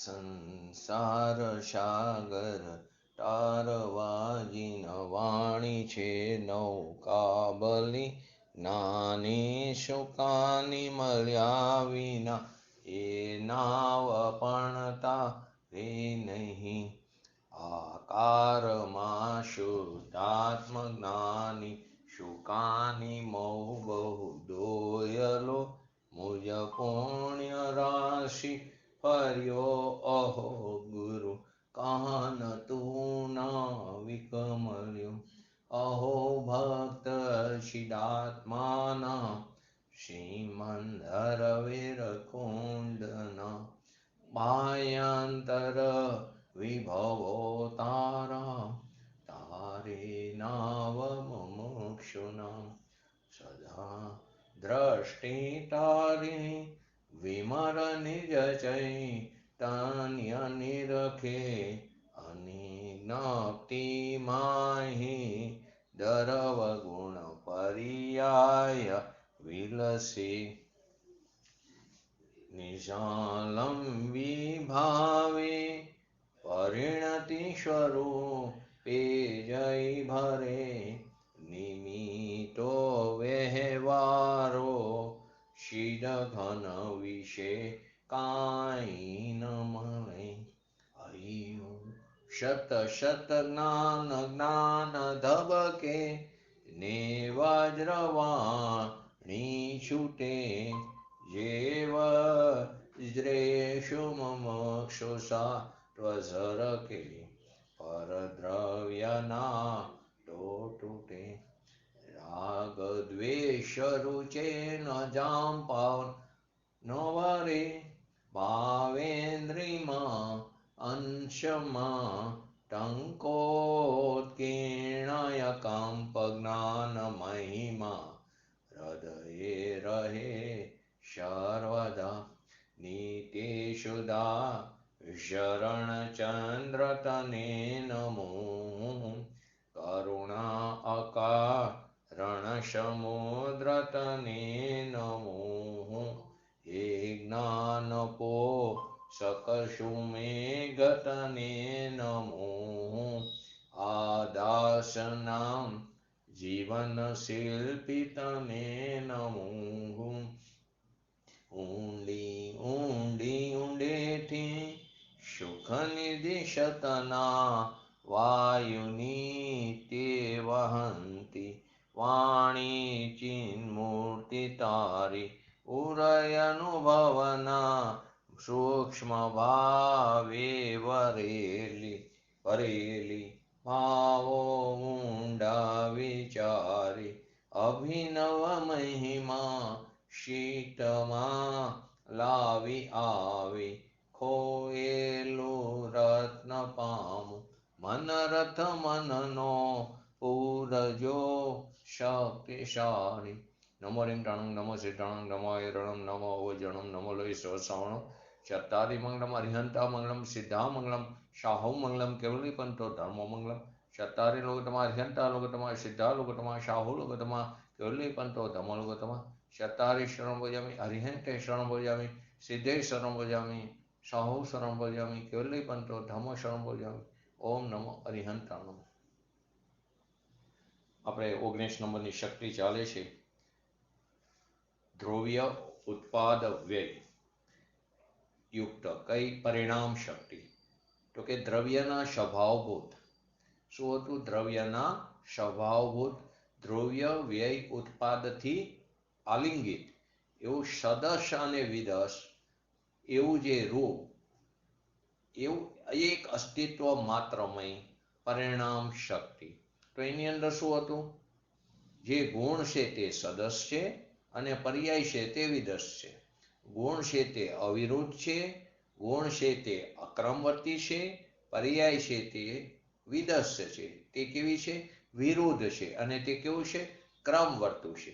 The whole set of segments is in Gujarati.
સંસાર સાગર તારવાજી નવાણી છે નૌકાબલી નાની શુકાની મળ્યા વિના એ નાવ પણ તારે નહીં આકારમાં શુદ્ધાત્મ જ્ઞાની શુકાની મૌ બહુ દોયલો મુજ પુણ્ય રાશિ ફર્યો અહો ગુરુ કાન તું ના વિકમલ્યો અહો ભક્ત શિદાત્માના શ્રીમંદર વીર કુંડના બાહ્યાંતર વિભવો તારા તારે નાવ મુમુક્ષુના સદા દ્રષ્ટિ તારી વિમર નિજ ચૈતન્ય નિરખે અનિજ્ઞપ્તિ માહી દરવ ગુણ પર્યાય વિલસે નિશાલમ વિભાવે પરિણતિ સ્વરૂપે જય ભરે નિમિતો વ્યવહારો શિર ઘન વિશે કાંઈ ન મળે હરિયો શત શત જ્ઞાન જ્ઞાન ધબકે ને વજ્રવાણી છૂટે જેવ જ્રેષુ મમક્ષુ સાત્વઝરકે પરદ્રવ્યના તો તૂટે રાગ દ્વેષ રૂચે ન જામ પાવન નવરે ભાવેન્દ્રિમાં અંશમાં ટંકોત્કીર્ણય કંપ જ્ઞાન મહિમા હૃદયે રહે સર્વદા નીતેશુદા શરણ ચંદ્ર તને નમો કરુણા અકારણ સમુદ્ર તને નમો હે જ્ઞાન પો सकशुमेघ तने नमो आदासनाम जीवन शिल्पी तने नमो ऊंडी ऊंडी ऊंडे थी सुख निधि शतना वायुनी ते वहंती वाणी चिन्मूर्ति तारी उरय अनुभवना सूक्ष्म भावे वरेली भावो ऊंडा विचारी अभिनव महिमा शीतमा लावी आवी खोएલું રત્ન પામું મન રથ મનનો પૂરજો શક્તિશાળી નમો રીમ ટાણું નમો સિદ્ધાણું નમો ઐરણમ નમો ઓજણમ નમો લોહી સહસ્રાવણમ ચત્તારી મંગલમ અરિહંતા મંગલમ સિદ્ધા મંગલમ શાહુ મંગલમ કેવલી પંતો ધર્મો મંગલમ ચત્તારી લોગતમા અરિહંતા લોગતમા સિદ્ધા લોગતમા શાહુ લોગતમા કેવલી પંતો ધર્મો લોગતમા ચત્તારી શરણ ભજામી અરિહંતે શરણ ભજામી સિદ્ધે શરણ ભજામી શાહુ શરણ ભજામી કેવલી પંતો ધર્મો શરણ ભજામી ઓમ નમો અરિહંતાણમ. આપણે 19 નંબરની શક્તિ ચાલે છે. દ્રવ્ય ઉત્પાદ વ્યય યુક્ત કઈ પરિણામ શક્તિ? તો કે દ્રવ્યના સ્વભાવભૂત. શું હતું? દ્રવ્યના સ્વભાવભૂત દ્રવ્ય વ્યય ઉત્પાદથી આલિંગિત એવું સદશ અને વિદશ એવું જે રૂપ એવું એક અસ્તિત્વ માત્રમય પરિણામ શક્તિ. તો એની અંદર શું હતું? જે ગુણ છે તે સદશ છે અને પર્યાય છે તે વિદશ છે. ગુણ છે તે અવિરુદ્ધ છે, ગુણ છે તે અક્રમવર્તી છે, પર્યાય છે તે વિદશ છે. તે કેવી છે? વિરુદ્ધ છે. અને તે કેવું છે? ક્રમવર્તું છે.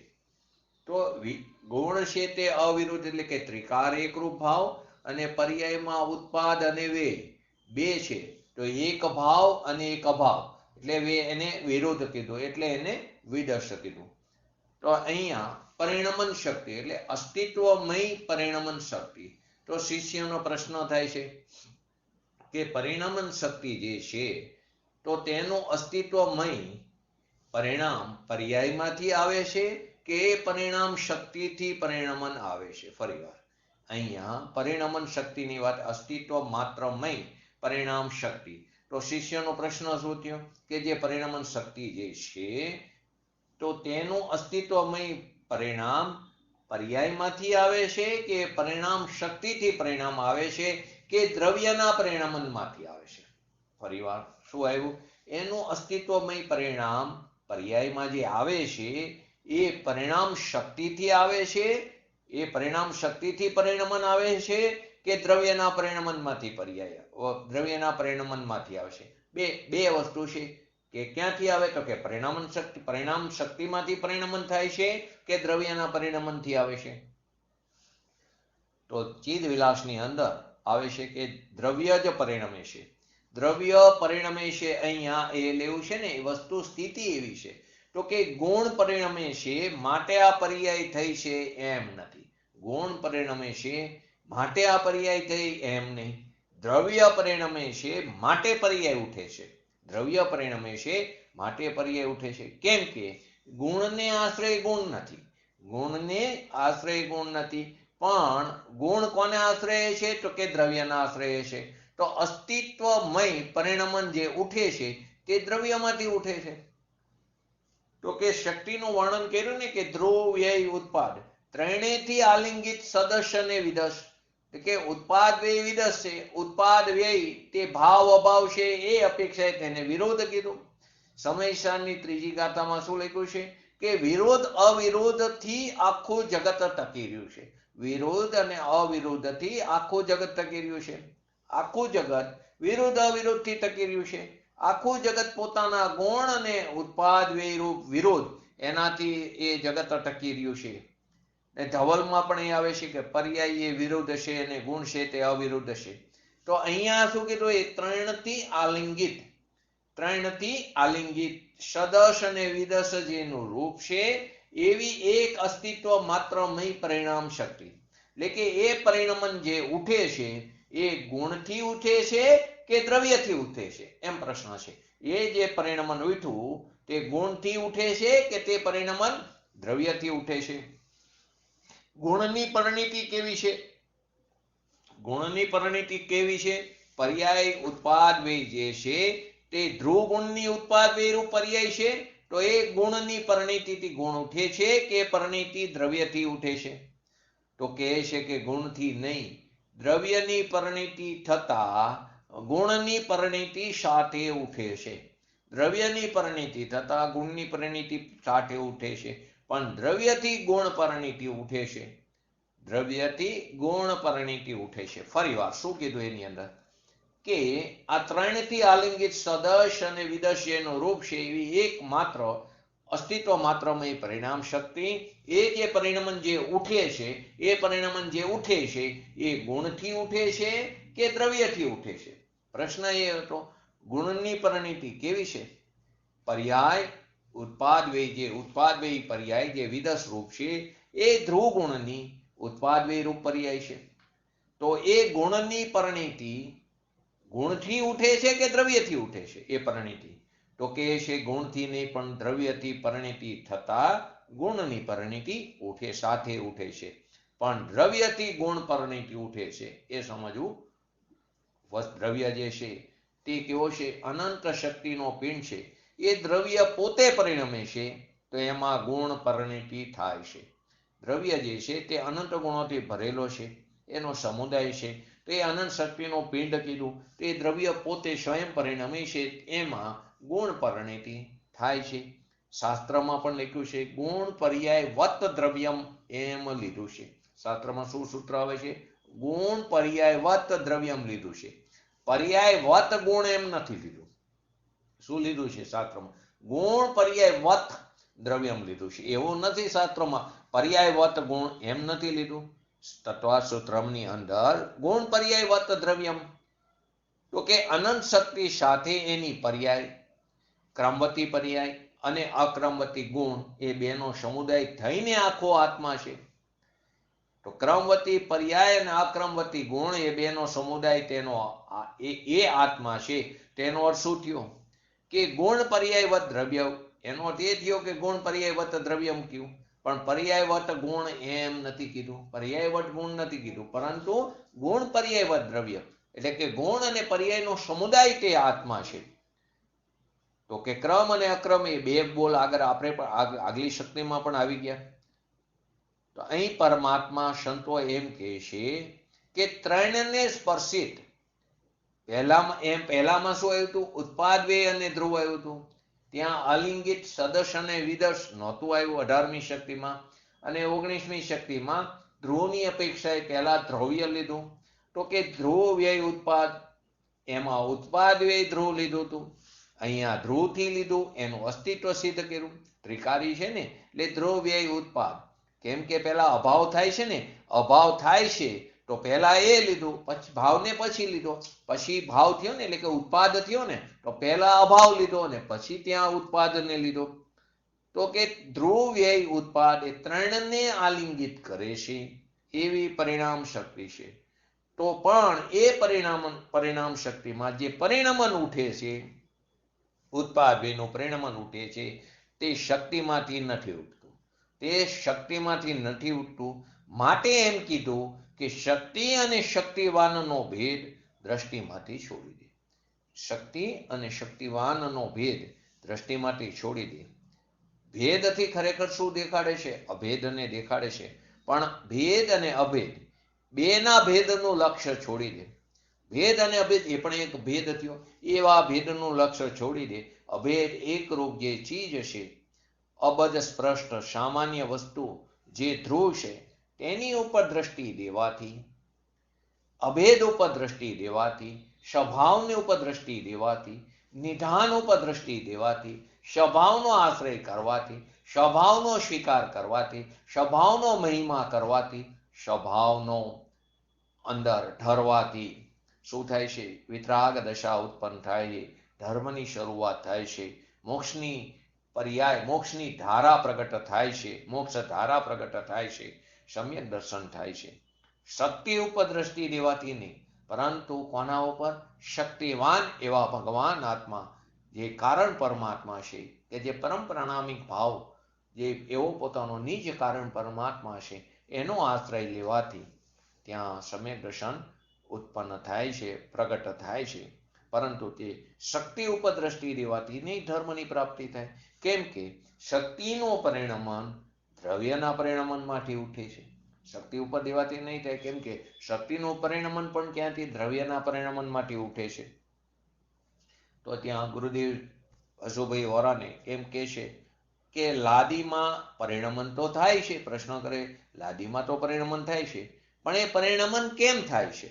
તો ગુણ છે તે અવિરુદ્ધ એટલે કે ત્રિકાર એકરૂપ ભાવ અને પર્યાયમાં ઉત્પાદ અને વ્યય બે છે. તો એક ભાવ અને એક અભાવ એટલે એને વિરુદ્ધ કીધું એટલે એને વિદશ કીધું. તો અહીંયા પરિણમન શક્તિ એટલે અસ્તિત્વમય પરિણમન શક્તિ. તો શિષ્યનો પ્રશ્ન થાય છે કે પરિણમન શક્તિ જે છે તો તેનું અસ્તિત્વમય પરિણામ પર્યાયમાંથી આવે છે કે પરિણામ શક્તિથી પરિણમન આવે છે. ફરીવાર અહીંયા પરિણમન શક્તિની વાત, અસ્તિત્વ માત્રમય પરિણામ શક્તિ. તો શિષ્યનો પ્રશ્ન શું થયો કે જે પરિણમન શક્તિ જે છે તો તેનું અસ્તિત્વમય પરિણામ પર્યાયમાંથી આવે છે કે પરિણામ શક્તિથી પરિણામ આવે છે કે દ્રવ્યના પરિણમનમાંથી આવે છે. ફરીવાર શું આવ્યું? એનું અસ્તિત્વમય પરિણામ પર્યાયમાં જે આવે છે એ પરિણામ શક્તિથી આવે છે, એ પરિણામ શક્તિથી પરિણમન આવે છે કે દ્રવ્યના પરિણમનમાંથી દ્રવ્યના પરિણમનમાંથી આવે છે. બે વસ્તુ છે કે ક્યાંથી આવે તો કે પરિણામ શક્તિમાંથી પરિણમન થાય છે કે દ્રવ્યના પરિણમનથી આવે છે. તો ચિદ વિલાસની અંદર આવે છે કે દ્રવ્ય જ પરિણમે છે. દ્રવ્ય પરિણમે છે. અહીંયા એ લેવું છે ને, એ વસ્તુ સ્થિતિ એવી છે તો કે ગુણ પરિણમે છે માટે આ પર્યાય થઈ છે એમ નથી. ગુણ પરિણમે છે માટે આ પર્યાય થઈ એમ નહીં. દ્રવ્ય પરિણમે છે માટે પર્યાય ઉઠે છે. દ્રવ્ય પરિણમે છે માટે પર્યાય ઉઠે છે. કેમ કે ગુણને આશ્રય ગુણ નથી. ગુણને આશ્રય ગુણ નથી, પણ ગુણ કોને આશ્રય છે તો કે દ્રવ્યના આશ્રય છે. તો અસ્તિત્વમય પરિણમન જે ઉઠે છે તે દ્રવ્યમાંથી ઉઠે છે. તો કે શક્તિનું વર્ણન કર્યું ને કે ધ્રુવ, વ્યય, ઉત્પાદ ત્રણેયથી આલિંગિત સદસ્ય ને વિદસ. કે ઉત્પાદ વ્યય વિદસ છે. ઉત્પાદ વ્યય તે ભાવ અભાવ છે એ અપેક્ષાએ તેને વિરોધ કીધું. સમયસારની ત્રીજી ગાથામાં શું લખ્યું છે કે વિરોધ અવિરોધથી આખું જગત ટકી રહ્યું છે. વિરોધ અને અવિરોધથી આખું જગત ટકી રહ્યું છે. આખું જગત વિરોધ અવિરોધથી ટકી રહ્યું છે. આખું જગત પોતાના ગુણ અને ઉત્પાદ વ્યયરૂપ વિરોધ એનાથી એ જગત ટકી રહ્યું છે. ધવલમાં પણ એ આવે છે કે પર્યાય એ વિરુદ્ધ છે અને ગુણ છે તે અવિરુદ્ધ છે. તો અહીંયા શું કીધું? એ ત્રણથી આલિંગિત સદસ અને વિદસ જેનું રૂપ છે એવી એક અસ્તિત્વ માત્રમય પરિણામ શક્તિ. એટલે કે એ પરિણમન જે ઉઠે છે એ ગુણથી ઉઠે છે કે દ્રવ્યથી ઉઠે છે એમ પ્રશ્ન છે. એ જે પરિણમન ઉઠ્યું તે ગુણથી ઉઠે છે કે તે પરિણમન દ્રવ્યથી ઉઠે છે? ગુણની પરિણીતિ કેવી છે? ગુણની પરિણીતિ કેવી છે? પર્યાય ઉત્પાદ વ્યય જે છે તે ધ્રુવ ગુણની ઉત્પાદ વ્યય રૂપ પર્યાય છે. તો એ ગુણની પરિણીતિથી ગુણ ઉઠે છે કે પરિણીતિ દ્રવ્યથી ઉઠે છે? તો કહે છે કે ગુણથી નહીં, દ્રવ્યની પરિણીતિ થતા ગુણની પરિણીતિ સાથે ઉઠે છે. દ્રવ્યની પરિણીતિ થતા ગુણની પરિણીતિ સાથે ઉઠે છે, પણ દ્રવ્યથી ગુણ પરિણીતિ ઉઠે છે. દ્રવ્યથી ગુણ પરિણીતિ ઉઠે છે. ફરી વાર શું કીધું એની અંદર કે આ ત્રણથી આલિંગિત સદસ અને વિદસ જેનું રૂપ છે એવી એકમાત્ર અસ્તિત્વ માત્રમય પરિણામ શક્તિ. એ જે પરિણમન જે ઉઠે છે એ પરિણમન જે ઉઠે છે એ ગુણથી ઉઠે છે કે દ્રવ્યથી ઉઠે છે? પ્રશ્ન એ હતો. ગુણની પરિણીતિ કેવી છે? પર્યાય ઉત્પાદ વ્યય પર્યાય જે વિદસ રૂપ છે એ ધ્રુવ ગુણની ઉત્પાદ વ્યય રૂપ પર્યાય છે. તો એ ગુણની પરિણીતિ ગુણથી ઉઠે છે કે દ્રવ્યથી ઉઠે છે? એ પરિણીતિ તો કે છે ગુણથી નહીં પણ દ્રવ્યથી પરિણીતિ થતા ગુણની પરિણીતિ ઉઠે, સાથે ઉઠે છે. પણ દ્રવ્યથી ગુણ પરિણીતિ ઉઠે છે એ સમજવું. દ્રવ્ય જે છે તે કેવો છે? અનંત શક્તિનો પિંડ છે. એ દ્રવ્ય પોતે પરિણમે છે તો એમાં ગુણ પરિણીતિ થાય છે. દ્રવ્ય જે છે તે અનંત ગુણોથી ભરેલો છે, એનો સમુદાય છે. તો એ અનંત શક્તિનો પિંડ કીધું. તે દ્રવ્ય પોતે સ્વયં પરિણમે છે, એમાં ગુણ પરિણીતિ થાય છે. શાસ્ત્રમાં પણ લખ્યું છે ગુણ પર્યાય વત દ્રવ્યમ એમ લીધું છે. શાસ્ત્રમાં શું સૂત્ર આવે છે? ગુણ પર્યાય વત દ્રવ્યમ લીધું છે. પર્યાય વત ગુણ એમ નથી લીધું. શું લીધું છે શાસ્ત્રમાં? ગુણ પર્યાય વત દ્રવ્યમ લીધું છે. એવું નથી શાસ્ત્રમાં પર્યાય વત ગુણ એમ નથી લીધું. તત્વસૂત્રની અંદર ગુણ પર્યાય વત દ્રવ્યમ તો કે અનંત શક્તિ સાથે એની પર્યાય, ક્રમવતી પર્યાય અને અક્રમવતી ગુણ એ બેનો સમુદાય થઈને આખો આત્મા છે. તો ક્રમવતી પર્યાય અને અક્રમવતી ગુણ એ બેનો સમુદાય તેનો એ આત્મા છે. તેનો અર્થ શું થયો કે ગુણ પર્યાયવત દ્રવ્ય, એનો અર્થ એ થયો કે ગુણ પર્યાયવત દ્રવ્ય મૂક્યું, પણ પર્યાયવત ગુણ એમ નથી કીધું, પર્યાયવત ગુણ નથી કીધું, પરંતુ ગુણ પર્યાયવત દ્રવ્ય એટલે કે ગુણ અને પર્યાયનો સમુદાય તે આત્મા છે. તો કે ક્રમ અને અક્રમ એ બે બોલ આગળ આપણે પણ આગલી શક્તિમાં પણ આવી ગયા. તો અહીં પરમાત્મા સંતો એમ કહે છે કે ત્રણને સ્પર્શિત, પહેલામાં શું આવ્યું હતું? ઉત્પાદ વ્યય અને ધ્રુવ આવ્યું હતું. ત્યાં અલિંગિત સદશ અને વિદશ નહોતું આવ્યું 18મી શક્તિમાં, અને 19મી શક્તિમાં ધ્રુવની અપેક્ષાએ પહેલા દ્રવ્ય લીધું. તો કે ધ્રુવ વ્યય ઉત્પાદ, એમાં ઉત્પાદ વ્યય ધ્રુવ લીધું હતું, અહીંયા ધ્રુવથી લીધું, એનું અસ્તિત્વ સિદ્ધ કર્યું. ત્રિકારી છે ને એટલે ધ્રુવ વ્યય ઉત્પાદ. કેમ કે પેલા અભાવ થાય છે ને, અભાવ થાય છે તો પહેલા એ લીધું, પછી ભાવને પછી લીધો, પછી ભાવ થયો ને એટલે કે ઉત્પાદ થયો ને, તો પહેલા અભાવ લીધો ને પછી ત્યાં ઉત્પાદને લીધો. તો કે ધ્રુવ વ્યય ઉત્પાદ એ ત્રણને આલિંગિત કરે છે એવી પરિણામ શક્તિ છે. તો પણ એ પરિણામ શક્તિમાં જે પરિણમન ઉઠે છે, ઉત્પાદ વ્યયનું પરિણમન ઉઠે છે, તે શક્તિમાંથી નથી ઉઠતું, તે શક્તિમાંથી નથી ઉઠતું. માટે એમ કીધું કે શક્તિ અને શક્તિવાનનો ભેદ દ્રષ્ટિમાંથી છોડી દે. શક્તિ અને શક્તિવાનનો ભેદ દ્રષ્ટિમાંથી છોડી દે. ભેદથી ખરેખર શું દેખાડે છે? અભેદને દેખાડે છે. પણ ભેદ અને અભેદ બેના ભેદનું લક્ષ્ય છોડી દે. ભેદ અને અભેદ એ પણ એક ભેદ થયો, એવા ભેદનું લક્ષ્ય છોડી દે. અભેદ એકરૂપ જે ચીજ છે, અબજ સ્પષ્ટ સામાન્ય વસ્તુ જે ધ્રુવ છે, તેની ઉપર દ્રષ્ટિ દેવાથી, અભેદ ઉપર દ્રષ્ટિ દેવાથી, સ્વભાવની ઉપર દ્રષ્ટિ દેવાથી, નિધાન ઉપર દ્રષ્ટિ દેવાથી, સ્વભાવનો આશ્રય કરવાથી, સ્વભાવનો સ્વીકાર કરવાથી, સ્વભાવનો મહિમા કરવાથી, સ્વભાવનો અંદર ઢરવાથી શું થાય છે? વિતરાગ દશા ઉત્પન્ન થાય છે, ધર્મની શરૂઆત થાય છે, મોક્ષની પર્યાય, મોક્ષની ધારા પ્રગટ થાય છે, મોક્ષ ધારા પ્રગટ થાય છે, સમ્યક દર્શન થાય છે. શક્તિ ઉપર દ્રષ્ટિ દેવાથી નહીં, પરંતુ કોના ઉપર? શક્તિવાન એવા ભગવાન આત્મા, જે કારણ પરમાત્મા છે, કે જે પરમ પ્રાણામિક ભાવ, જે એવો પોતાનો નિજ કારણ પરમાત્મા છે, એનો આશ્રય લેવાથી ત્યાં સમ્યક દર્શન ઉત્પન્ન થાય છે, પ્રગટ થાય છે. પરંતુ તે શક્તિ ઉપર દ્રષ્ટિ દેવાથી નહીં ધર્મની પ્રાપ્તિ થાય. કેમ કે શક્તિનું પરિણમન દ્રવ્યના પરિણમનમાંથી ઉઠે છે, શક્તિ ઉપર દેવાથી નહીં થાય. કેમ કે શક્તિનું પરિણમન પણ ક્યાંથી? દ્રવ્યના પરિણમનમાંથી ઉઠે છે. તો ત્યાં ગુરુદેવ અશુભાઈ વોરાને એમ કહે છે કે લાદીમાં પરિણમન તો થાય છે. પ્રશ્ન કરે, લાદીમાં તો પરિણમન થાય છે, પણ એ પરિણમન કેમ થાય છે?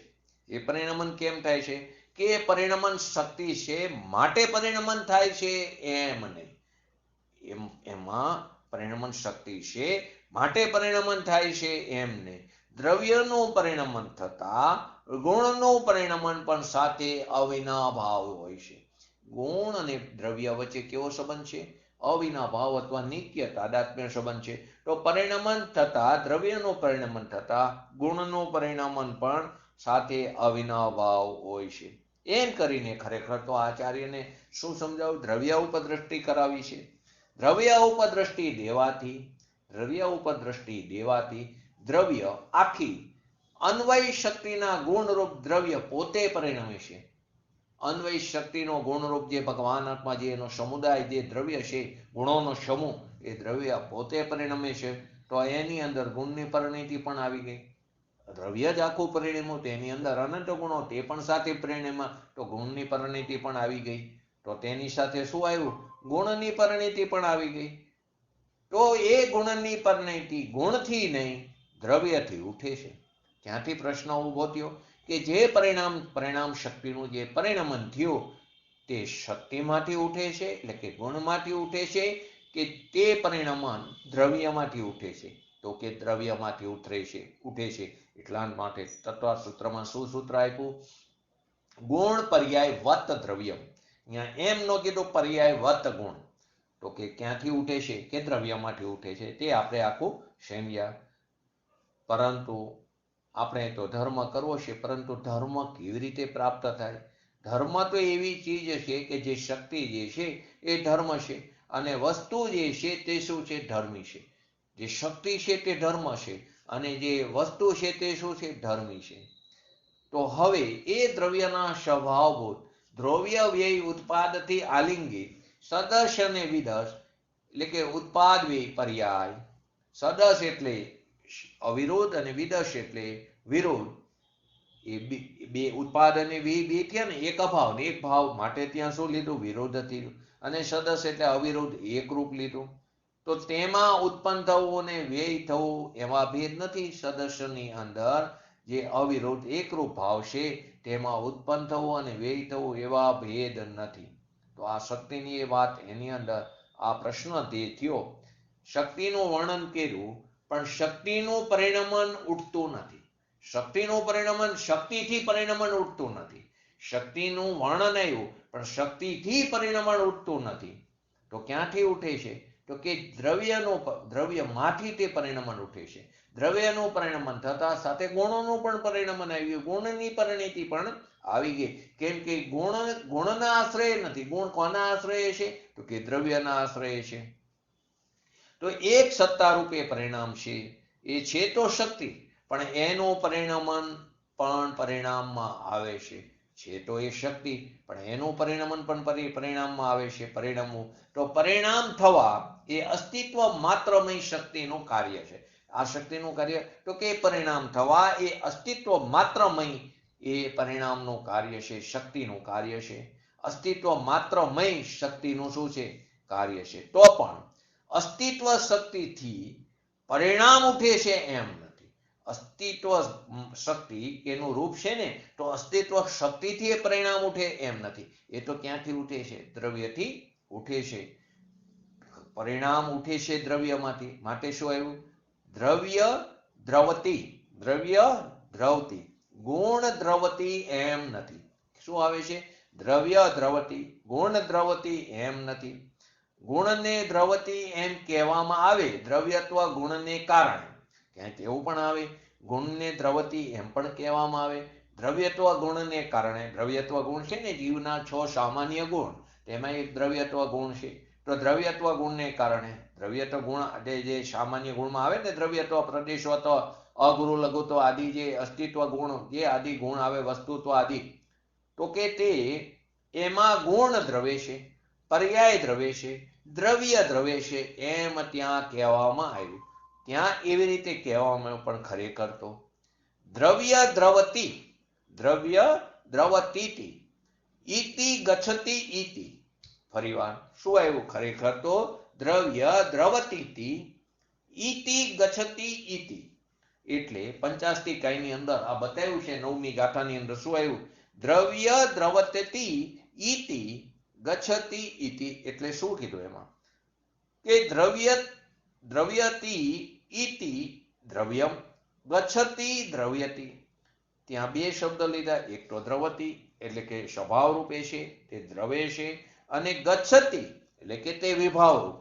એ પરિણમન કેમ થાય છે? કે એ પરિણમન શક્તિ છે માટે પરિણમન થાય છે એમ નહીં. એમાં પરિણમન શક્તિ છે માટે પરિણમન થાય છે એમ નહીં. દ્રવ્યનું પરિણમન થતા ગુણનું પરિણમન પણ સાથે અવિનાભાવ હોય છે. ગુણ અને દ્રવ્ય વચ્ચે કેવો સંબંધ છે? અવિનાભાવ અથવા નિત્ય તાદાત્મ્ય સંબંધ છે. તો પરિણમન થતા, દ્રવ્યનું પરિણમન થતા ગુણનું પરિણમન પણ સાથે અવિનાભાવ હોય છે. એમ કરીને ખરેખર તો આચાર્યને શું સમજાવું? દ્રવ્ય ઉપર દ્રષ્ટિ કરાવી છે. દ્રવ્ય ઉપર દ્રષ્ટિ દેવાથી દ્રવ્ય આખી અન્વય શક્તિના ગુણરૂપ દ્રવ્ય પોતે પરિણમે છે. અન્વય શક્તિનો ગુણરૂપ જે ભગવાન આત્મા, જે એનો સમુદાય, જે દ્રવ્ય છે, ગુણોનો સમૂહ, એ દ્રવ્ય પોતે પરિણમે છે. તો એની અંદર ગુણની પરિણતિ પણ આવી ગઈ. દ્રવ્ય જ આખું પરિણમ્યું, તેની અંદર અનંત ગુણો, તે પણ સાથે પરિણમ્યા, તો ગુણની પરિણતિ પણ આવી ગઈ. તો તેની સાથે શું આવ્યું? ગુણની પરિણતિ પણ આવી ગઈ. તો એ ગુણની પરિણતિ ગુણથી નહીં દ્રવ્યથી ઉઠે છે. ત્યાંથી પ્રશ્ન ઉભો થયો કે જે પરિણામ શક્તિનું જે પરિણમન થયું તે શક્તિમાંથી ઉઠે છે, એટલે કે ગુણમાંથી ઉઠે છે, કે તે પરિણમન દ્રવ્યમાંથી ઉઠે છે? તો કે દ્રવ્યમાંથી ઉઠે છે. એટલા માટે તત્વસૂત્રમાં શું સૂત્ર આપ્યું? ગુણ પર્યાય વત દ્રવ્યમ. અહીંયા એમ ન કીધું પર્યાય વત ગુણ. તો કે ક્યાંથી ઉઠે છે? કે દ્રવ્યમાંથી ઉઠે છે. તે આપણે આખું સમજ્યા. પરંતુ આપણે તો ધર્મ કરવો છે, પરંતુ ધર્મ કેવી રીતે પ્રાપ્ત થાય? ધર્મ તો એવી ચીજ છે કે જે શક્તિ જે છે એ ધર્મ છે, અને વસ્તુ જે છે તે શું છે? ધર્મી છે. જે શક્તિ છે તે ધર્મ છે, અને જે વસ્તુ છે તે શું છે? ધર્મી છે. તો હવે એ દ્રવ્યના સ્વભાવભૂત દ્રવ્ય વ્યય ઉત્પાદથી આલિંગિત સદસ અને વિદસ, એટલે કે ઉત્પાદ વ્યય પર્યાય. સદસ એટલે અવિરોધ અને વિદસ એટલે વિરોધ. એ બે ઉત્પાદ અને વ્યય બે થયા ને, એક અભાવ ને એક ભાવ, માટે ત્યાં શું લીધું? વિરોધ થયું. અને સદસ એટલે અવિરોધ, એકરૂપ લીધું. તો તેમાં ઉત્પન્ન થવું અને વ્યય થવું એમાં ભેદ નથી. સદસ્યની અંદર જે અવિરોધ એકરૂપ ભાવ છે તેમાં ઉત્પન્ન થવું અને વ્યય થવું એવા ભેદ નથી. તો આ શક્તિની એ વાત, એની અંદર આ પ્રશ્ન તે થયો. શક્તિનું વર્ણન કર્યું, પણ શક્તિનું પરિણમન ઉઠતું નથી. શક્તિનું પરિણમન, શક્તિથી પરિણમન ઉઠતું નથી. શક્તિનું વર્ણન આવ્યું, પણ શક્તિથી પરિણમન ઉઠતું નથી. તો ક્યાંથી ઉઠે છે? તો કે દ્રવ્યમાંથી તે પરિણમન ઉઠે છે. દ્રવ્યનું પરિણમન થતા સાથે ગુણોનું પણ પરિણમન આવ્યું, ગુણની પરિણીતિ પણ આવી ગઈ. કેમ કે ગુણના આશ્રય નથી. ગુણ કોના આશ્રય છે? તો કે દ્રવ્યના આશ્રય છે. તો એક સત્તા રૂપે પરિણામ છે, એ છે તો શક્તિ, પણ એનું પરિણમન પણ પરિણામમાં આવે છે. છે તો એ શક્તિ, પણ એનું પરિણમન પણ પરિણામમાં આવે છે. પરિણમવું તો પરિણામ થવા એ અસ્તિત્વ માત્રમય શક્તિનું કાર્ય છે. આ શક્તિનું કાર્ય તો કે પરિણામ થવા એ અસ્તિત્વ માત્રમય એ પરિણામનું કાર્ય છે, શક્તિનું કાર્ય છે. અસ્તિત્વ માત્રમય શક્તિનું શું છે? કાર્ય છે. તો પણ અસ્તિત્વ શક્તિથી પરિણામ ઉઠે છે એમ નથી. અસ્તિત્વ શક્તિ એનું રૂપ છે ને, તો અસ્તિત્વ શક્તિથી એ પરિણામ ઉઠે એમ નથી. એ તો ક્યાંથી ઉઠે છે? દ્રવ્યથી ઉઠે છે. પરિણામ ઉઠે છે દ્રવ્યમાંથી. માટે શું આવ્યું? દ્રવ્ય દ્રવતી, દ્રવ્ય દ્રવતી, ગુણ દ્રવતી એમ નથી. શું આવે છે? દ્રવ્ય દ્રવતી, ગુણ દ્રવતી એમ નથી. ગુણને દ્રવતી એમ કહેવામાં આવે દ્રવ્યત્વ ગુણને કારણે. ક્યાંક એવું પણ આવે, ગુણને દ્રવતી એમ પણ કહેવામાં આવે દ્રવ્યત્વ ગુણને કારણે. દ્રવ્યત્વ ગુણ છે ને, જીવના 6 સામાન્ય ગુણ, તેમાં એક દ્રવ્યત્વ ગુણ છે. તો દ્રવ્યત્વ ગુણને કારણે, દ્રવ્યત્વ ગુણ જે સામાન્ય ગુણમાં આવે ને, દ્રવ્યત્વ, પ્રદેશત્વ, અગુરુ લઘુત્વ આદિ જે અસ્તિત્વ ગુણ, જે આદિ ગુણ આવે, વસ્તુત્વ આદિ, તો કે તે એમાં ગુણ દ્રવે છે, પર્યાય દ્રવે છે, દ્રવ્ય દ્રવે છે એમ ત્યાં કહેવામાં આવ્યું. ત્યાં એવી રીતે કહેવામાં આવ્યું, પણ ખરેખર તો દ્રવ્ય દ્રવતી, દ્રવ્ય દ્રવતી, ઈતિ ગચ્છતી ઈતિ. ફરીવાર શું આવ્યું? ખરેખર તો દ્રવ્ય દ્રવતી, ઈતિ ગચ્છતી ઈતિ. એટલે પંચાસ્તિકાયની અંદર આ બતાવ્યું છે. 9મી ગાથાની અંદર શું આવ્યું? દ્રવ્ય દ્રવતી ઈતિ ગચ્છતી ઈતિ. એટલે શું કીધું એમાં? કે દ્રવ્યતી ઈતિ દ્રવ્યમ, ગચ્છતી દ્રવ્યતી. ત્યાં બે શબ્દ લીધા. એક તો દ્રવતી એટલે કે સ્વભાવ રૂપે છે, તે દ્રવે છે, અને ગચ્છતી એટલે કે તે વિભાવ રૂપ.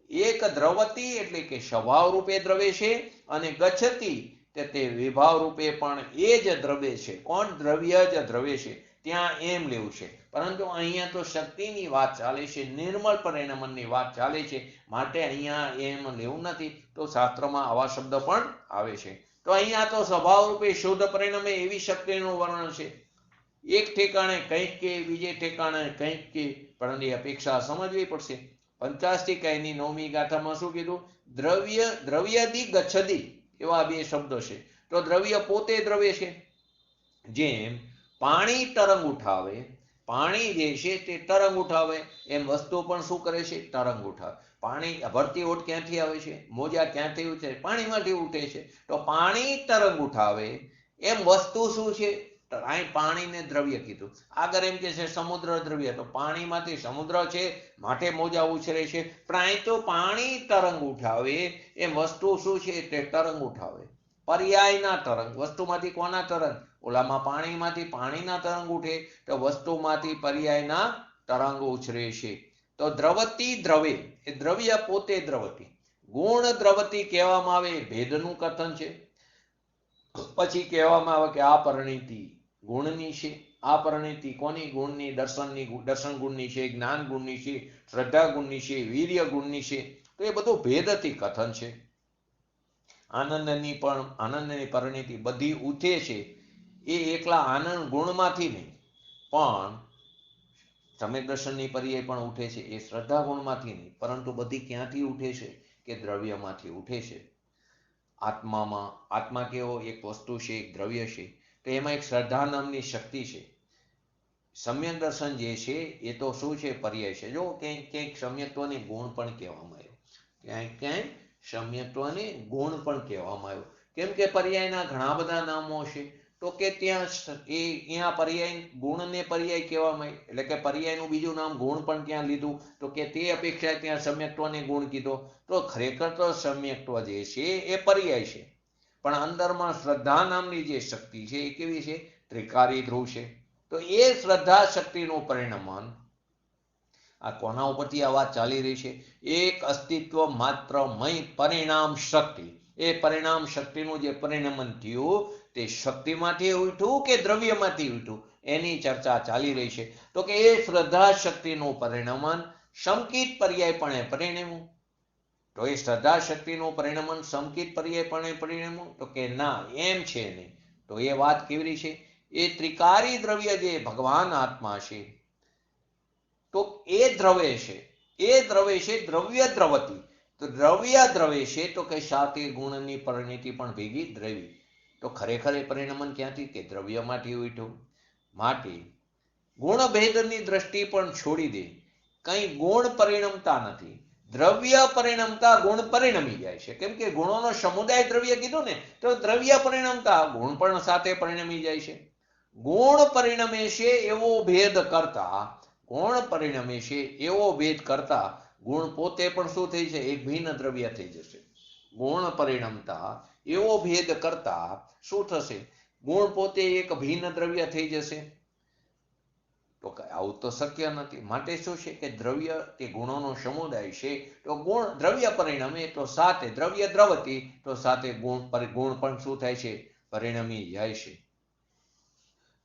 એક દ્રવતી એટલે કે સ્વભાવ રૂપે દ્રવે છે, અને ગચ્છતી તે વિભાવ રૂપે પણ એ જ દ્રવે છે. કોણ? દ્રવ્ય જ દ્રવે છે. ત્યાં એમ લેવું છે. પરંતુ અહીંયા તો શક્તિની વાત ચાલે છે, નિર્મળ પરિણમનની વાત ચાલે છે, માટે અહીંયા એમ લેવું નથી. તો શાસ્ત્રમાં આવા શબ્દ પણ આવે છે. તો અહીંયા તો સ્વભાવ રૂપે શુદ્ધ પરિણમે એવી શક્તિનું વર્ણન છે. એક ઠેકાણે કંઈક કે, બીજે ઠેકાણે કંઈક કે, પરંતુ એ અપેક્ષા સમજવી પડશે. પંચાસ્તિકાયની 9મી ગાથામાં શું કીધું? દ્રવ્યદી ગચ્છતી એવા બે શબ્દો છે. તો દ્રવ્ય પોતે દ્રવ્ય છે. જેમ પાણી તરંગ ઉઠાવે, પાણી જે છે તે તરંગ ઉઠાવે, એમ વસ્તુ પણ શું કરે છે? તરંગ ઉઠાવે. પાણી ભરતી ઓટ ક્યાંથી આવે છે? મોજા ક્યાંથી ઉઠે? પાણીમાંથી ઉઠે છે. તો પાણી તરંગ ઉઠાવે એમ વસ્તુ શું છે? અહીં પાણીને દ્રવ્ય કીધું. આગળ એમ કે છે સમુદ્ર દ્રવ્ય. તો પાણીમાંથી સમુદ્ર છે, માટે મોજા ઉછરે છે. પણ અહીં તો પાણી તરંગ ઉઠાવે એમ વસ્તુ શું છે? તે તરંગ ઉઠાવે. પર્યાયના તરંગ. વસ્તુમાંથી કોના તરંગ? ઓલામાં પાણીમાંથી પાણીના તરંગ ઉઠે, તો વસ્તુમાંથી પર્યાયના તરંગ ઉછરે છે. તો દ્રવતી દ્રવે, એ દ્રવ્ય પોતે દ્રવતી. ગુણ દ્રવતી કહેવામાં આવે એ ભેદનું કથન છે. પછી કહેવામાં આવે કે આ પરિણીતિ ગુણની છે. આ પરિણીતિ કોની ગુણની? દર્શન ગુણની છે, જ્ઞાન ગુણની છે, શ્રદ્ધા ગુણની છે, વીર્ય ગુણની છે. તો એ બધું ભેદથી કથન છે. આનંદની પરિણીતિ બધી ઉઠે છે એ એકલા આનંદ ગુણમાંથી નહીં, પણ સમ્યક દર્શનની પર્યાય પણ ઉઠે છે એ શ્રદ્ધા ગુણમાંથી નહીં, પરંતુ બધી ક્યાંથી ઉઠે છે? કે દ્રવ્યમાંથી ઉઠે છે. આત્મા કેવો એક વસ્તુ છે, એક દ્રવ્ય છે, તો એમાં એક શ્રદ્ધા નામની શક્તિ છે. સમ્યક દર્શન જે છે એ તો શું છે? પર્યાય છે. જો ક્યાંક સમ્યક્ત્વને ગુણ પણ કહેવામાં આવ્યો, ક્યાંય સમ્યક્ત્વને ગુણ પણ કહેવામાં આવ્યો. કેમ કે પર્યાયના ઘણા બધા નામો છે, તો કે ત્યાં પર્યાય ગુણને પર્યાય કહેવામાં આવે, એટલે કે પર્યાયનું બીજું નામ ગુણ પણ ત્યાં લીધું, તો કે તે અપેક્ષા ત્યાં સમ્યક્ત્વને ગુણ કીધો. તો ખરેખર તો સમ્યક્ત્વ જે છે એ પર્યાય છે, પણ અંદરમાં શ્રદ્ધા નામની જે શક્તિ છે એ કેવી છે? ત્રિકારી ધ્રુવ છે. તો એ શ્રદ્ધા શક્તિનું પરિણમન આ કોના ઉપરથી આ વાત ચાલી રહી છે? એક અસ્તિત્વ માત્રમય પરિણામ શક્તિ. એ પરિણામ શક્તિનું જે પરિણમન થયું તે શક્તિમાંથી ઉઠ્યું કે દ્રવ્યમાંથી ઉઠ્યું એની ચર્ચા ચાલી રહી છે. તો કે એ શ્રદ્ધા શક્તિનું પરિણમન સંકિત પર્યાયપણે પરિણમ્યું. તો એ શ્રદ્ધા શક્તિનું પરિણમન સંકિત પર્યાયપણે પરિણમ્યું? તો કે ના, એમ છે નહીં. તો એ વાત કેવી છે? એ ત્રિકારી દ્રવ્ય જે ભગવાન આત્મા છે, તો એ દ્રવે છે, દ્રવ્ય દ્રવતી. તો દ્રવ્ય દ્રવે છે, તો કે સાથે ગુણની પરિણીતિ પણ ભેગી દ્રવી. તો ખરેખર એ પરિણમન ક્યાંથી? કે દ્રવ્યમાંથી ઉઠ્યું. માટે ગુણ ભેદની દ્રષ્ટિ પણ છોડી દે. કંઈ ગુણ પરિણમતા નથી, દ્રવ્ય પરિણમતા ગુણ પરિણમી જાય છે. કેમ કે ગુણોનો સમુદાય દ્રવ્ય કીધું ને, તો દ્રવ્ય પરિણમતા ગુણ પણ સાથે પરિણમી જાય છે. ગુણ પરિણમે છે એવો ભેદ કરતા, ગુણ પોતે પણ શું થઈ છે? એક ભિન્ન દ્રવ્ય થઈ જશે. ગુણ પરિણમતા એવો ભેદ કરતા શું થશે? ગુણ પોતે એક ભિન્ન દ્રવ્ય થઈ જશે. તો આવું તો શક્ય નથી. માટે શું છે? કે દ્રવ્ય તે ગુણોનો સમુદાય છે, તો ગુણ દ્રવ્ય પરિણમે, તો સાથે દ્રવ્ય દ્રવતી, તો સાથે ગુણ પણ શું થાય છે? પરિણમી જાય છે.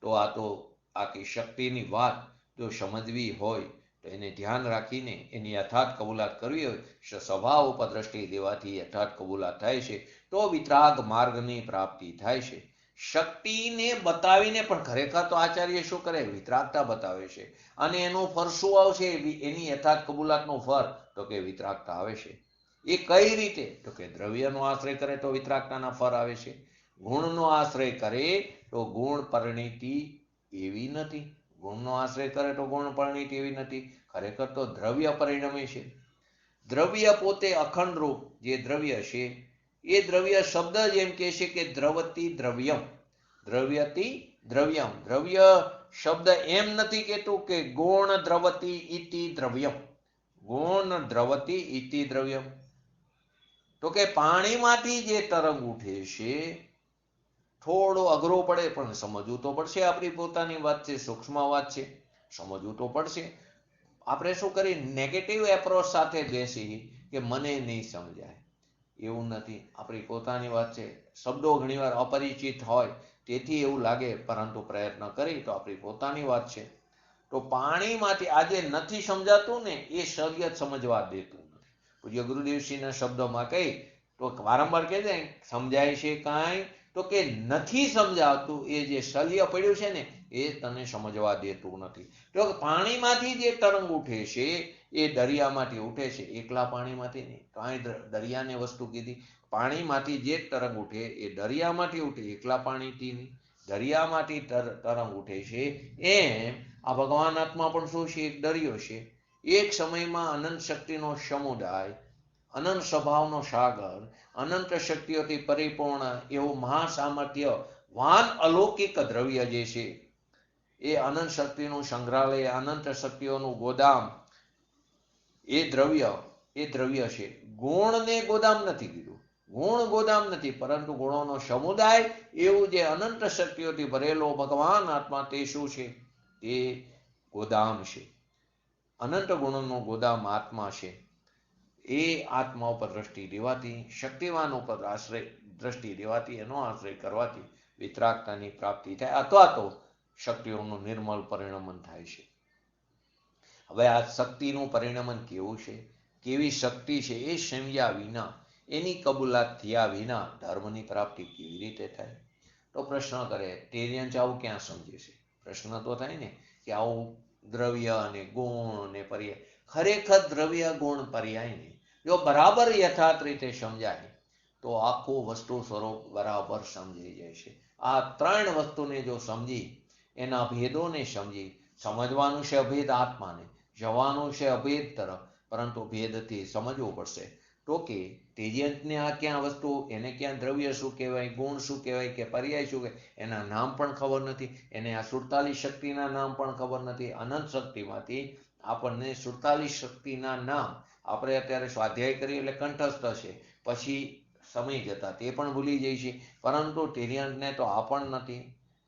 તો આ તો આખી શક્તિની વાત જો સમજવી હોય તો એને ધ્યાન રાખીને એની યથાર્થ કબૂલાત કરવી હોય, સ્વભાવ ઉપર દ્રષ્ટિ દેવાથી યથાર્થ કબૂલાત થાય છે, તો વિતરાગ માર્ગની પ્રાપ્તિ થાય છે. શક્તિને બતાવીને પણ ખરેખર તો આચાર્ય શું કરે? વિતરાગતા બતાવે છે. અને એનું ફળ શું આવશે? એની યથાર્થ કબૂલાતનું ફળ તો કે વિતરાગતા આવે છે. એ કઈ રીતે? તો કે દ્રવ્યનો આશ્રય કરે તો વિતરાગતાના ફળ આવે છે. ગુણનો આશ્રય કરે તો ગુણ પરિણીતિ એવી નથી. ગુણનો આશ્રય કરે તો ગુણ પરિણીતિ એવી નથી. ખરેખર તો દ્રવ્ય પરિણમે છે. દ્રવ્ય પોતે અખંડ રૂપ જે દ્રવ્ય છે, એ દ્રવ્ય શબ્દ જ એમ કહે છે કે દ્રવતી દ્રવ્યમ, દ્રવ્યતી દ્રવ્યમ. દ્રવ્ય શબ્દ એમ નથી કહેતું કે ગુણ દ્રવતી ઇતિ દ્રવ્યમ, ગુણ દ્રવતી ઇતિ દ્રવ્યમ. તો કે પાણીમાંથી જે તરંગ ઉઠે છે, થોડો અઘરો પડે પણ સમજવું તો પડશે. આપણી પોતાની વાત છે, સૂક્ષ્મ વાત છે, સમજવું તો પડશે. આપણે શું કરી? નેગેટિવ એપ્રોચ સાથે બેસી કે મને નહીં સમજાય, એવું નથી. આપણી પોતાની વાત છે. શબ્દો ઘણીવાર અપરિચિત હોય તેથી એવું લાગે, પરંતુ પ્રયત્ન કરી તો આપણી પોતાની વાત છે. તો પાણીમાંથી આજે નથી સમજાતું ને, એ શરીય સમજવા દેતું નથી. પૂજ્ય ગુરુદેવશ્રીના શબ્દોમાં કહી તો વારંવાર કહે છે, સમજાય છે કાંઈ? તો કે નથી સમજાતું. એ જે શલ્ય પડ્યું છે ને, એ તને સમજવા દેતું નથી. તો પાણીમાંથી જે તરંગ ઉઠે છે એ દરિયામાંથી ઉઠે છે, એકલા પાણીમાંથી નહીં. કાંઈ દરિયાને વસ્તુ કીધી. પાણીમાંથી જે તરંગ ઉઠે એ દરિયામાંથી ઉઠે, એકલા પાણીથી નહીં. દરિયામાંથી તરંગ ઉઠે છે, એમ આ ભગવાન આત્મા પણ શું છે? એક દરિયો છે. એક સમયમાં અનંત શક્તિનો સમુદાય, અનંત સ્વભાવનો સાગર, અનંત શક્તિઓથી પરિપૂર્ણ એવું મહાસામર્થ્ય વાન અલૌકિક દ્રવ્ય જે છે, એ અનંત શક્તિનું સંગ્રહાલય, અનંત શક્તિઓનું ગોદામ, એ દ્રવ્ય છે. ગુણને ગોદામ નથી કીધું, ગુણ ગોદામ નથી, પરંતુ ગુણોનો સમુદાય એવું જે અનંત શક્તિઓથી ભરેલો ભગવાન આત્મા, તે શું છે? તે ગોદામ છે. અનંત ગુણોનો ગોદામ આત્મા છે. એ આત્મા ઉપર દ્રષ્ટિ દેવાથી, શક્તિવાન ઉપર આશ્રય દ્રષ્ટિ દેવાથી, એનો આશ્રય કરવાથી વિતરાગતાની પ્રાપ્તિ થાય અથવા તો શક્તિઓનું નિર્મલ પરિણમન થાય છે. હવે આ શક્તિનું પરિણમન કેવું છે, કેવી શક્તિ છે, એ સમજ્યા વિના, એની કબૂલાત થયા વિના ધર્મની પ્રાપ્તિ કેવી રીતે થાય? તો પ્રશ્ન કરે ટેરિયન્સ આવું ક્યાં સમજે છે? પ્રશ્ન તો થાય ને કે આવું દ્રવ્ય અને ગુણ અને પર્યાય, ખરેખર દ્રવ્ય ગુણ પર્યાયને જો બરાબર યથાર્થ રીતે સમજાય તો આખું વસ્તુ સ્વરૂપ બરાબર સમજાઈ જાય છે. આ ત્રણ વસ્તુને જો સમજી, એના ભેદોને સમજી, સમજવાનું છે અભેદ આત્માને, જવાનું છે અભેદ તરફ, પરંતુ ભેદથી સમજવું પડશે. તો કે તેજ્યંતને આ ક્યાં વસ્તુ, એને ક્યાં દ્રવ્ય શું કહેવાય, ગુણ શું કહેવાય કે પર્યાય શું કહેવાય, એના નામ પણ ખબર નથી. એને આ 47 શક્તિના નામ પણ ખબર નથી. અનંત શક્તિમાંથી આપણને 47 શક્તિના નામ આપણે અત્યારે સ્વાધ્યાય કરીએ એટલે કંઠસ્થ છે, પછી સમય જતા તે પણ ભૂલી જાય છે. પરંતુ તિર્યંતને તો આ પણ નથી.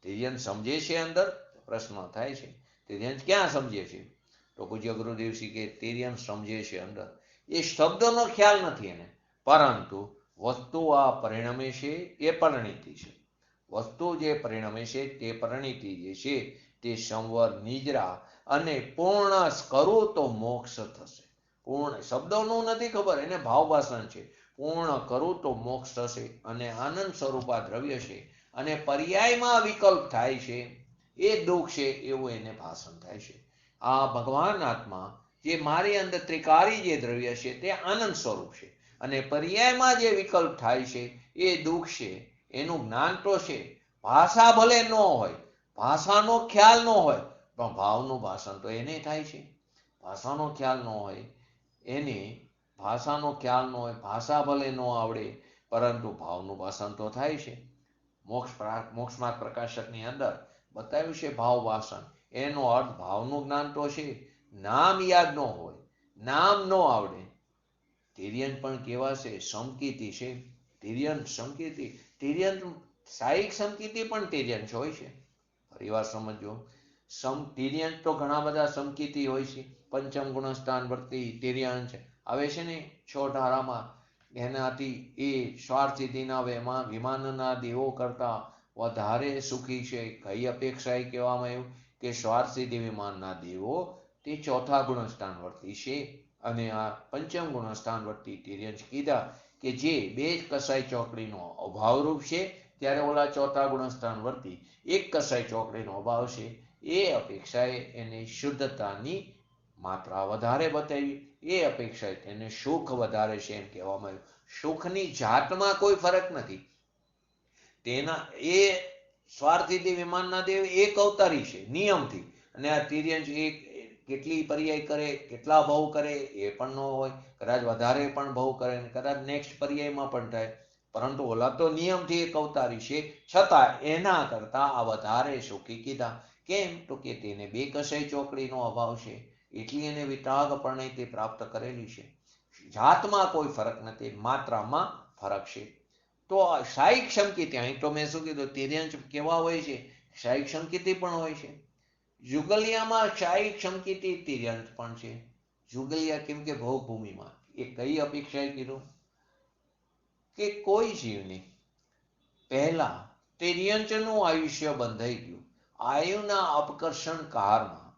તિર્યંત સમજે છે અંદર? પ્રશ્ન થાય છે તિર્યંત ક્યાં સમજે છે? તો પૂજ્ય ગુરુદેવશ્રી કે તિર્યંત સમજે છે અંદર. એ શબ્દનો ખ્યાલ નથી એને, પરંતુ વસ્તુ આ પરિણમે છે એ પરિણીતિ છે. વસ્તુ જે પરિણમે છે તે પરિણીતિ જે છે તે સંવર, નિજરા અને પૂર્ણ કરું તો મોક્ષ થશે. પૂર્ણ શબ્દોનું નથી ખબર, એને ભાવભાષણ છે. પૂર્ણ કરું તો મોક્ષ થશે અને આનંદ સ્વરૂપા દ્રવ્ય છે અને પર્યાયમાં વિકલ્પ થાય છે એ દુઃખ છે એવું એને ભાષણ થાય છે. આ ભગવાન આત્મા જે મારી અંદર ત્રિકારી જે દ્રવ્ય છે તે આનંદ સ્વરૂપ છે અને પર્યાયમાં જે વિકલ્પ થાય છે એ દુઃખ છે. એનું જ્ઞાન તો છે, ભાષા ભલે ન હોય, ભાષાનો ખ્યાલ ન હોય, પણ ભાવનું ભાષણ તો એને થાય છે. ભાષાનો ખ્યાલ ન હોય એને, ભાષાનો ખ્યાલ ન હોય, ભાષા ભલે ન આવડે, પરંતુ ભાવનું ભાષણ તો થાય છે. મોક્ષમાર્ગ પ્રકાશકની અંદર બતાવ્યું છે ભાવ ભાષણ. એનો અર્થ ભાવનું જ્ઞાન તો છે, નામ યાદ ન હોય, નામ ન આવડે. તિર્યંત પણ કેવા છે? સમકીર્તિ છે. તિર્યંત સમકીર્તિ, તિર્યંત સાહિક સમકીર્તિ પણ તિર્યંત હોય છે. ફરીવાર સમજો, તિર્યંત તો ઘણા બધા સમકીર્તિ હોય છે. પંચમ ગુણસ્થાન વર્તી તિર્યંત આવે છે ને 6 ધારામાં. એનાથી એ સ્વાર્થસિદ્ધિના વિમાનના દેવો કરતા વધારે સુખી છે. કઈ અપેક્ષાએ કહેવામાં આવ્યું કે સ્વાર્થસિદ્ધિ વિમાનના દેવો તે 4થા ગુણસ્થાન વર્તી છે અને આ પંચમ ગુણસ્થાન વર્તી તિર્યંત કીધા કે જે બે કસાઈ ચોકડીનો અભાવરૂપ છે, ત્યારે ઓલા 4થા ગુણસ્થાન વર્તી એક કસાઈ ચોકડીનો અભાવ છે. એ અપેક્ષાએ એને શુદ્ધતાની માત્રા વધારે બતાવી, એ અપેક્ષાએ તેને સુખ વધારે છે એમ કહેવામાં આવ્યું. સુખની જાતમાં કોઈ ફરક નથી. તેના એ સ્વાર્થિથી વિમાનના દેવ એક અવતારી છે નિયમથી, અને આ તિર્યંત એક કેટલી પર્યાય કરે, કેટલા ભાવ કરે એ પણ ન હોય. કદાચ વધારે પણ ભાવ કરે, કદાચ નેક્સ્ટ પર્યાયમાં પણ થાય, પરંતુ ઓલા તો નિયમથી એક અવતારી છે, છતાં એના કરતા આ વધારે સુખી કીધા. કેમ? તો કે તેને બે કસાઈ ચોકડીનો અભાવ છે, એટલી એને વિતરાગ પરિણીતિ પ્રાપ્ત કરેલી છે. જાતમાં કોઈ ફરક નથી, માત્રામાં ફરક છે. તો શાહિક સમકીર્તિ, અહીં તો મેં શું કીધું, તિર્યંત કેવા હોય છે? શાહિક સમકીર્તિ પણ હોય છે. જુગલિયામાં શાહિક સમકીર્તિ તિર્યંત પણ છે. જુગલિયા કેમ કે ભોગભૂમિમાં, એ કઈ અપેક્ષાએ કીધું કે કોઈ જીવને પહેલા તિર્યંતનું આયુષ્ય બંધાઈ ગયું, આયુના અપકર્ષણ કારમાં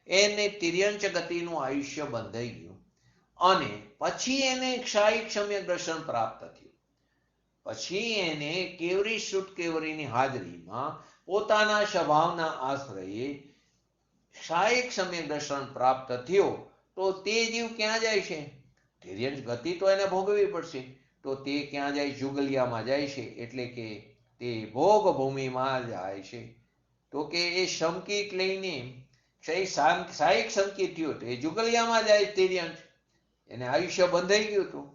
એને તિર્યંત ગતિનું આયુષ્ય બંધાઈ ગયું અને પછી એને શાહિક સમ્યક દર્શન પ્રાપ્ત થયું. પછી એને કેવરી શુદ્ધ કેવરીની હાજરીમાં પોતાના સ્વભાવના આશ્રયે શાહિક સમ્યક દર્શન પ્રાપ્ત થયો. તો તે જીવ ક્યાં જાય છે? તિર્યંત ગતિ તો એને ભોગવવી પડશે. તો તે ક્યાં જાય? જુગલિયામાં જાય છે, એટલે કે તે ભોગ ભૂમિમાં જાય છે. તો કે એ સમકીટ લઈને શાહિક સમકીટ થયો તો એ જુગલિયામાં જાય. તિર્યંત એને આયુષ્ય બંધાઈ ગયું હતું,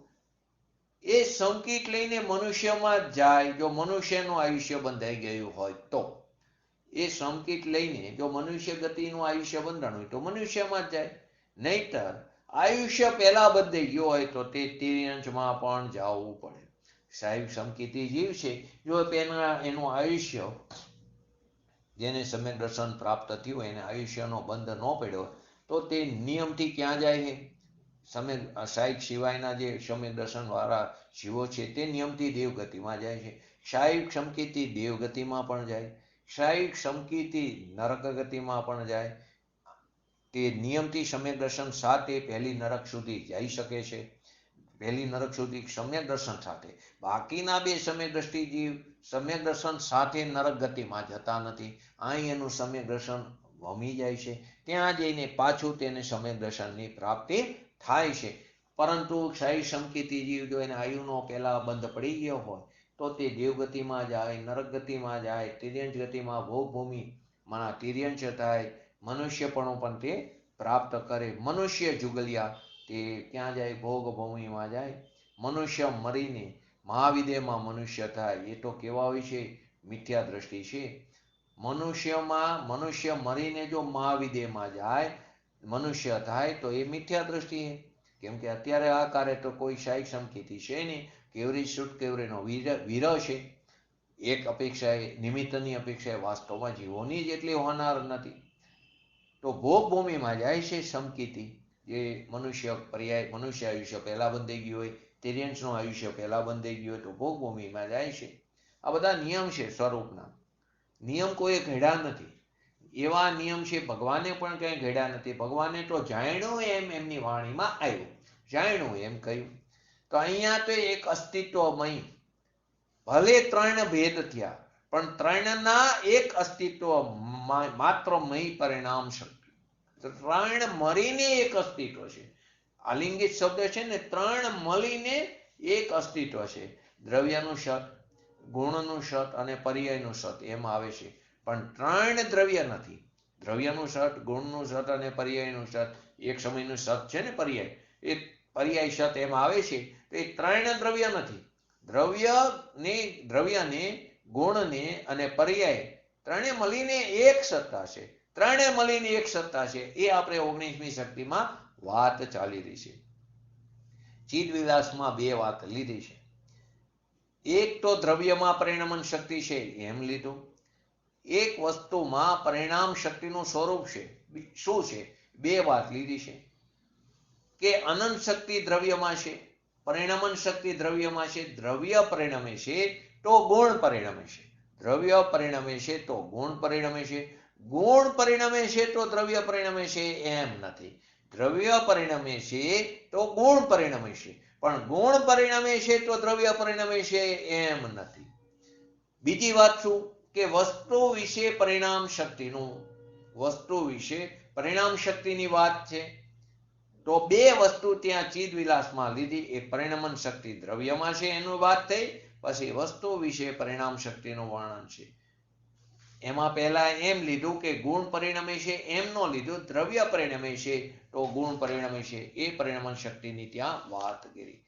એ સમકીટ લઈને મનુષ્યમાં જાય. જો મનુષ્યનું આયુષ્ય બંધાઈ ગયું હોય તો, એ સમકીટ લઈને જો મનુષ્ય ગતિનું આયુષ્ય બંધાણું હોય તો મનુષ્યમાં જ જાય. નહીતર આયુષ્ય પહેલા બંધાઈ ગયો હોય તો તે તિર્યંતમાં પણ જવું પડે. સાહિબ સમકીર્તિ જીવ છે, જો એનું આયુષ્ય, જેને સમ્યક દર્શન પ્રાપ્ત થયું, એને આયુષ્યનો બંધ ન પડ્યો તો તે નિયમથી ક્યાં જાય છે? શાયિક સિવાયના જે સમ્યક દર્શન વાળા જીવો છે તે નિયમથી દેવગતિમાં જાય છે. શાયિક સમકીથી દેવગતિમાં પણ જાય, શાયિક સમકીથી નરક ગતિમાં પણ જાય. તે નિયમથી સમ્યક દર્શન સાથે પહેલી નરક સુધી જઈ શકે છે, પહેલી નરક સુધી સમ્યક દર્શન સાથે. બાકીના બે સમ્યક દ્રષ્ટિ જીવ સમ્યક દર્શન સાથે નરક ગતિમાં જતા નથી. અહીં એનું સમ્યક દર્શન વમી જાય છે, ત્યાં જઈને પાછું તેને સમ્યક દર્શનની પ્રાપ્તિ થાય છે. પરંતુ શાયિક સમકીથી જીવ જો એને આયુનો પહેલા બંધ પડી ગયો હોય તો તે દેવગતિમાં જાય, નરક ગતિમાં જાય, તિર્યંચ ગતિમાં ભોગભૂમિમાં તિર્યંચ થાય, મનુષ્યપણું પણ તે પ્રાપ્ત કરે. મનુષ્ય જુગલિયા તે ક્યાં જાય? ભોગભૂમિમાં જાય. મનુષ્ય મરીને મહાવિદેહમાં મનુષ્ય થાય. એ તો કેવા હોય છે? મિથ્યા દ્રષ્ટિ છે. મનુષ્ય મરીને જો મહાવિદેહમાં જાય, મનુષ્ય થાય તો એ મિથ્યા દ્રષ્ટિ છે. કેમ કે અત્યારે આ કાર્ય તો કોઈ શાયિક સમકીથી છે નહીં. કેવરી શુદ્ધ કેવરીનો વિરહ છે. એક અપેક્ષાએ નિમિત્તની અપેક્ષાએ વાસ્તવમાં જીવોની જ એટલી હોનાર નથી. તો ભોગભૂમિમાં જાય છે સમકીથી, જે મનુષ્ય આયુષ્ય પહેલા બંધાઈ ગયું હોય, તિર્યંચનું આયુષ્ય પહેલા બંધાઈ ગયું હોય તો ભોગભૂમિમાં જાય છે. આ બધા નિયમ છે સ્વરૂપના. નિયમ કોઈ ઘડ્યા નથી. એવા નિયમ છે ભગવાને પણ કંઈ ઘડ્યા નથી. ભગવાને તો જાણ્યું એમ એમની વાણીમાં આવ્યું, જાણ્યું એમ કહ્યું. તો અહીંયા તો એક અસ્તિત્વમય, ભલે ત્રણ ભેદ થયા પણ ત્રણના એક અસ્તિત્વ માત્ર મય પરિણામ શક્તિ. ત્રણ મળીને એક અસ્તિત્વ છે. આલિંગિત શબ્દ છે ને, ત્રણ મળીને એક અસ્તિત્વ છે. દ્રવ્યનું સત, ગુણનું સત અને પર્યાયનું સત એમ આવે છે. પણ ત્રણ દ્રવ્ય નથી. દ્રવ્યનું સત, ગુણનું સત અને પર્યાયનું સત, એક સમયનું સત છે ને પર્યાય, એ પર્યાય સત એમ આવે છે. તો એ ત્રણ દ્રવ્ય નથી. દ્રવ્યને, ગુણને અને પર્યાય ત્રણે મળીને એક સત્તા છે. ત્રણે મળીને એક સત્તા છે. એ આપણે 19મી શક્તિમાં વાત ચાલી રહી છે. ચિદવિલાસમાં બે વાત લીધી છે. એક તો દ્રવ્યમાં પરિણમન શક્તિ છે એમ લીધું. એક વસ્તુમાં પરિણામ શક્તિનું સ્વરૂપ છે. શું છે? બે વાત લીધી છે કે અનંત શક્તિ દ્રવ્યમાં છે, પરિણમન શક્તિ દ્રવ્યમાં છે. દ્રવ્ય પરિણમે છે તો ગુણ પરિણમે છે. દ્રવ્ય પરિણમે છે તો ગુણ પરિણમે છે. ગુણ પરિણમે છે તો દ્રવ્ય પરિણમે છે એમ નથી. દ્રવ્ય પરિણમે છે તો ગુણ પરિણમે છે, પણ ગુણ પરિણમે છે તો દ્રવ્ય પરિણમે છે એમ નથી. બીજી વાત શું? કે વસ્તુ વિશે પરિણામ શક્તિનું, વસ્તુ વિશે પરિણામ શક્તિની વાત છે. તો બે વસ્તુ ત્યાં ચિદવિલાસમાં લીધી. એક પરિણમન શક્તિ દ્રવ્યમાં છે એનું વાત થઈ, પછી વસ્તુ વિશે પરિણામ શક્તિનું વર્ણન છે. એમાં પહેલા એમ લીધું કે ગુણ પરિણમે છે એમ ન લીધું. દ્રવ્ય પરિણમે છે તો ગુણ પરિણમે છે, એ પરિણમન શક્તિની ત્યાં વાત કરી.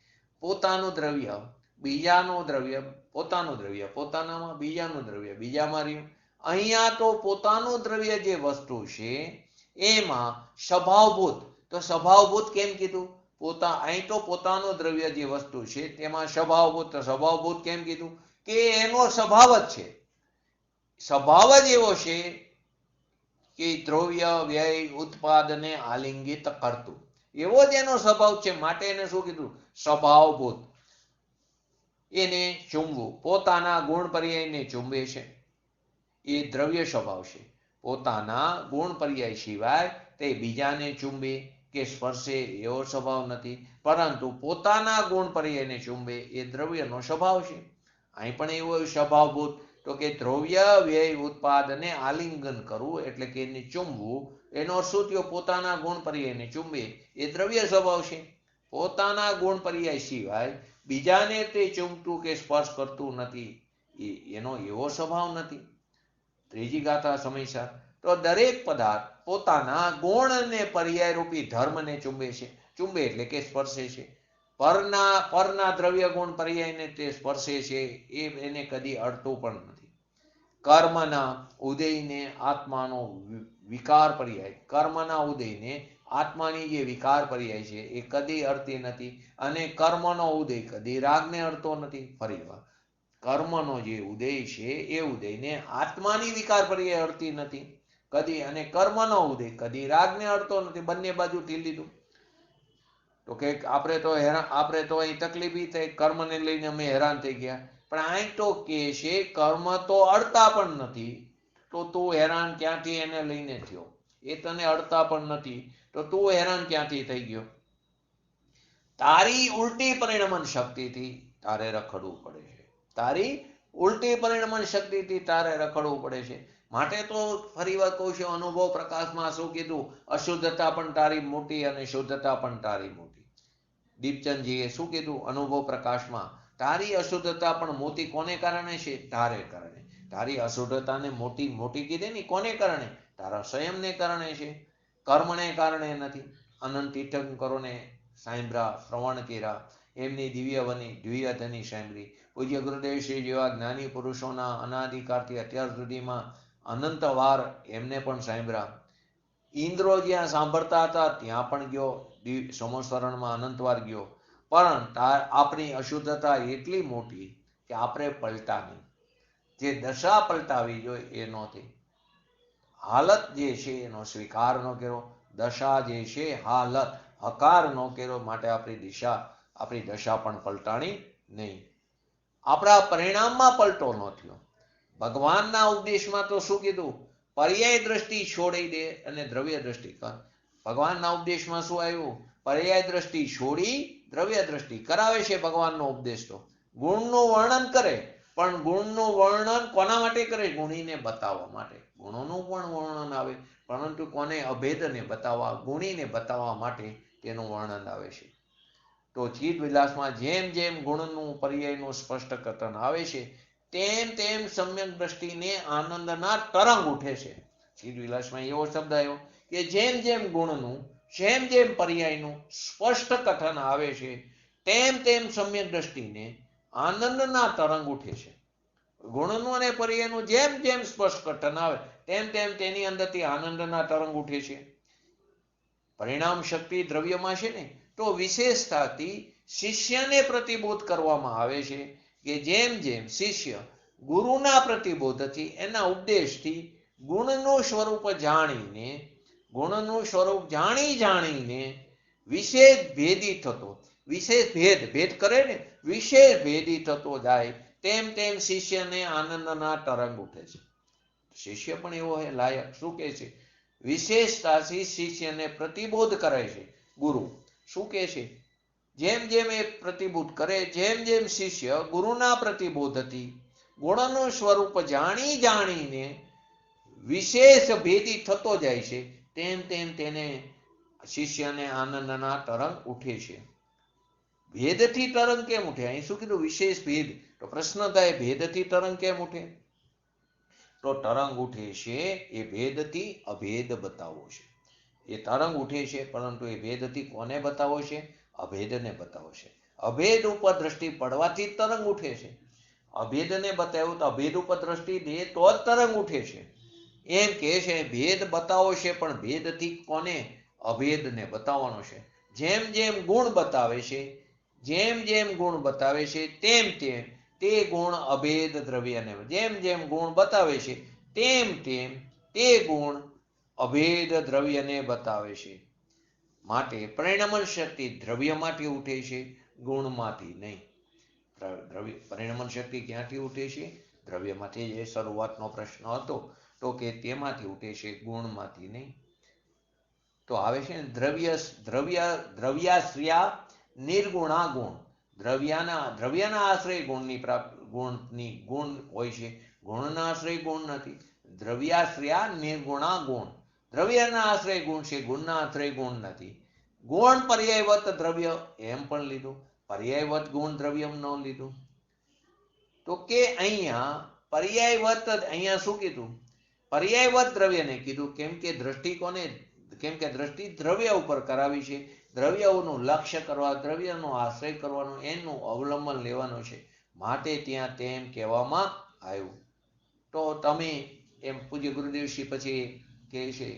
પોતાનું દ્રવ્ય, બીજાનું દ્રવ્ય, પોતાનું દ્રવ્ય પોતાનામાં, બીજાનું દ્રવ્ય બીજામાં રહ્યું. અહીંયા તો પોતાનું દ્રવ્ય જે વસ્તુ છે એમાં સ્વભાવભૂત. તો સ્વભાવભૂત કેમ કીધું? અહીં તો પોતાનું દ્રવ્ય જે વસ્તુ છે તેમાં સ્વભાવભૂત. તો સ્વભાવભૂત કેમ કીધું? કે એનો સ્વભાવ જ છે. સ્વભાવ જ એવો છે કે દ્રવ્ય વ્યય ઉત્પાદને આલિંગિત કરતું. એવો જ એનો સ્વભાવ છે. માટે એને શું કીધું? સ્વભાવભૂત. એને ચૂમવું, પોતાના ગુણ પર્યાયને ચૂંબે છે, એ દ્રવ્ય સ્વભાવ છે. પોતાના ગુણ પર્યાય સિવાય તે બીજાને ચૂંબે કે સ્પર્શે એવો સ્વભાવ નથી. પરંતુ પોતાના ગુણ પર્યાયને ચૂંબે એ દ્રવ્યનો સ્વભાવ છે. અહીં પણ એવો સ્વભાવભૂત. તો કે દ્રવ્ય વ્યય ઉત્પાદને આલિંગન કરવું એટલે કે એને ચૂંબવું. એનો અર્થ શું થયો? પોતાના ગુણ પર્યાયને ચૂંબે એ દ્રવ્ય સ્વભાવ છે. પોતાના ગુણ પર્યાય સિવાય બીજાને તે ચૂંબતું કે સ્પર્શ કરતું નથી, એનો એવો સ્વભાવ નથી. ત્રીજી ગાથા સમયસર. તો દરેક પદાર્થ પોતાના ગુણ અને પર્યાય રૂપી ધર્મને ચૂંબે છે. ચૂંબે એટલે કે સ્પર્શે છે. પરના દ્રવ્ય ગુણ પર્યાયને તે સ્પર્શે છે, એ એને કદી અડતું પણ નથી. કર્મના ઉદયને આત્માનો વિકાર પર્યાય, કર્મના ઉદયને આત્માની જે વિકાર પર્યાય છે એ કદી અડતી નથી. અને કર્મનો ઉદય કદી રાગને અડતો નથી. ફરીવાર, કર્મનો જે ઉદય છે એ ઉદયને આત્માની વિકાર પર્યાય અડતી નથી કદી, અને કર્મનો ઉદય કદી રાગને અડતો નથી. બંને બાજુથી લીધું. તો કે આપણે તો અહીં તકલીફી થઈ, કર્મને લઈને અમે હેરાન થઈ ગયા. પણ અહીં તો કે છે કર્મ તો અડતા પણ નથી, તો તું હેરાન ક્યાંથી એને લઈને થયો? એ તને અડતા પણ નથી તો તું હેરાન ક્યાંથી થઈ ગયો? તારી ઉલટી પરિણમન શક્તિથી તારે રખડવું પડે છે. તારી ઉલટી પરિણમન શક્તિથી તારે રખડવું પડે છે. માટે તો ફરી વાર કહું છું, અનુભવ પ્રકાશમાં શું કીધું? અશુદ્ધતા પણ તારી મોટી અને શુદ્ધતા પણ તારી મોટી. દીપચંદજીએ શું કીધું અનુભવ પ્રકાશમાં? તારી અશુદ્ધતા પણ મોટી કોને કારણે છે? તારે કારણે. તારી અશુદ્ધતાને મોટી મોટી કીધી ને કોને કારણે? તારા સંયમને કારણે છે, કર્મને કારણે નથી. અનંત તીર્થંકરોને સાંભળ્યા, શ્રવણ કર્યા, એમની દિવ્યવની દ્વિઅધની સાંભળી. પૂજ્ય ગુરુદેવ શ્રી જેવા જ્ઞાની પુરુષોના અનાધિકારથી અત્યાર સુધીમાં અનંત વાર એમને પણ સાંભળ્યા. ઇન્દ્રો જ્યાં સાંભળતા હતા ત્યાં પણ ગયો, સમસ્વરણમાં અનંત વાર ગયો. પણ આપણી અશુદ્ધતા એટલી મોટી કે આપણે પલટા નહીં. જે દશા પલટાવી જોઈએ એ નહોતી. હાલત જે છે એનો સ્વીકાર ન કર્યો, દશા જે છે હાલત હકાર ન કર્યો, માટે આપણી દશા પણ પલટાણી નહીં. આપણા પરિણામમાં પલટો ન થયો. ભગવાનના ઉપદેશમાં તો શું કીધું? પર્યાય દ્રષ્ટિ છોડી દે અને દ્રવ્ય દ્રષ્ટિ કર. ભગવાનના ઉપદેશમાં શું આવ્યું? પર્યાય દ્રષ્ટિ છોડી દ્રવ્ય દ્રષ્ટિ કરાવે છે. ભગવાનનો ઉપદેશ તો ગુણનું વર્ણન કરે, પણ ગુણનું વર્ણન કોના માટે કરે? ગુણીને બતાવવા માટે. ગુણોનું પણ વર્ણન આવે, પરંતુ કોને? અભેદને બતાવવા, ગુણીને બતાવવા માટે તેનું વર્ણન આવે છે. તો ચિત્ત વિલાસમાં જેમ જેમ ગુણનું પર્યાયનું સ્પષ્ટ કથન આવે છે, તેમ તેમ સમ્યક દ્રષ્ટિને આનંદના તરંગ ઉઠે છે. ચિત્ત વિલાસમાં એવો શબ્દ આવ્યો કે જેમ જેમ ગુણનું, જેમ જેમ પર્યાયનું સ્પષ્ટ કથન આવે છે, તેમ તેમ સમ્યક દ્રષ્ટિને આનંદના તરંગ ઉઠે છે. ગુણનું અને પર્યાયનું જેમ જેમ સ્પષ્ટ કથન આવે તેમ તેમ તેની અંદરથી આનંદના તરંગ ઉઠે છે. પરિણામ શક્તિ દ્રવ્યમાં છે ને, તો વિશેષતાથી શિષ્યને પ્રતિબોધ કરવામાં આવે છે કે જેમ જેમ શિષ્ય ગુરુના પ્રતિબોધથી, એના ઉપદેશથી ગુણનું સ્વરૂપ જાણીને વિશેષ ભેદી થતો, વિશેષ ભેદ કરે ને, વિશેષ ભેદી થતો જાય, તેમ તેમ શિષ્યને આનંદના તરંગ ઉઠે છે. શિષ્ય પણ એવો લાયક શું કહે છે? વિશેષતાથી શિષ્યને પ્રતિબોધ કરે છે. ગુરુ શું કહે છે? જેમ જેમ એ પ્રતિબોધ કરે, જેમ જેમ શિષ્ય ગુરુના પ્રતિબોધથી ગુણનું સ્વરૂપ જાણીને વિશેષ ભેદી થતો જાય છે, તેમ તેમ તેને શિષ્યને આનંદના તરંગ ઉઠે છે. ભેદથી તરંગ કેમ ઉઠે? અહીં શું કીધું? વિશેષ ભેદ. તો પ્રશ્ન થાય, ભેદથી તરંગ કેમ ઉઠે? તો તરંગ ઉઠે છે એ ભેદથી અભેદ બતાવો છે. એ તરંગ ઉઠે છે, પરંતુ એ ભેદથી કોને બતાવો છે? અભેદને બતાવો છે. અભેદ ઉપર દ્રષ્ટિ પડવાથી તરંગ ઉઠે છે. અભેદને બતાવ્યું તો અભેદ ઉપર દ્રષ્ટિ દે તો જ તરંગ ઉઠે છે. એમ કે છે ભેદ બતાવો છે, પણ ભેદથી કોને? અભેદને બતાવવાનો છે. જેમ જેમ ગુણ બતાવે છે, તેમ તેમ તે ગુણ અભેદ દ્રવ્યને, જેમ જેમ ગુણ બતાવે છે, તેમ તેમ તે ગુણ અભેદ દ્રવ્યને બતાવે છે. માટે પરિણમન શક્તિ દ્રવ્યમાંથી ઉઠે છે, ગુણમાંથી નહીં. પરિણમન શક્તિ ક્યાંથી ઉઠે છે? દ્રવ્યમાંથી. જે શરૂઆતનો પ્રશ્ન હતો, તો કે તેમાંથી ઉઠે છે, ગુણમાંથી નહીં. તો આવે છે ને દ્રવ્યાશ્રયા નિર્ગુણા ગુણ. દ્રવ્યના આશ્રય ગુણ હોય છે, ગુણના આશ્રય ગુણ નથી. દ્રવ્યાશ્રયા નિર્ગુણા ગુણ. દ્રવ્યના આશ્રય ગુણ છે, ગુણના આશ્રય ગુણ નથી. ગુણ પર્યાયવત દ્રવ્ય એમ પણ લીધું, પર્યાયવત ગુણ દ્રવ્યમ ન લીધું. તો કે અહીંયા પર્યાયવત, અહીંયા શું કીધું? પર્યાયવત દ્રવ્યને કીધું. કેમ કે દ્રષ્ટિ દ્રવ્ય ઉપર કરાવી છે. દ્રવ્યનું લક્ષ્ય કરવા, દ્રવ્યનો આશ્રય કરવાનો, એનું અવલંબન લેવાનું છે. માટે ત્યાં તેમ કહેવામાં આવ્યું. તો તમે એમ પૂજ્ય ગુરુદેવશ્રી પછી કહે છે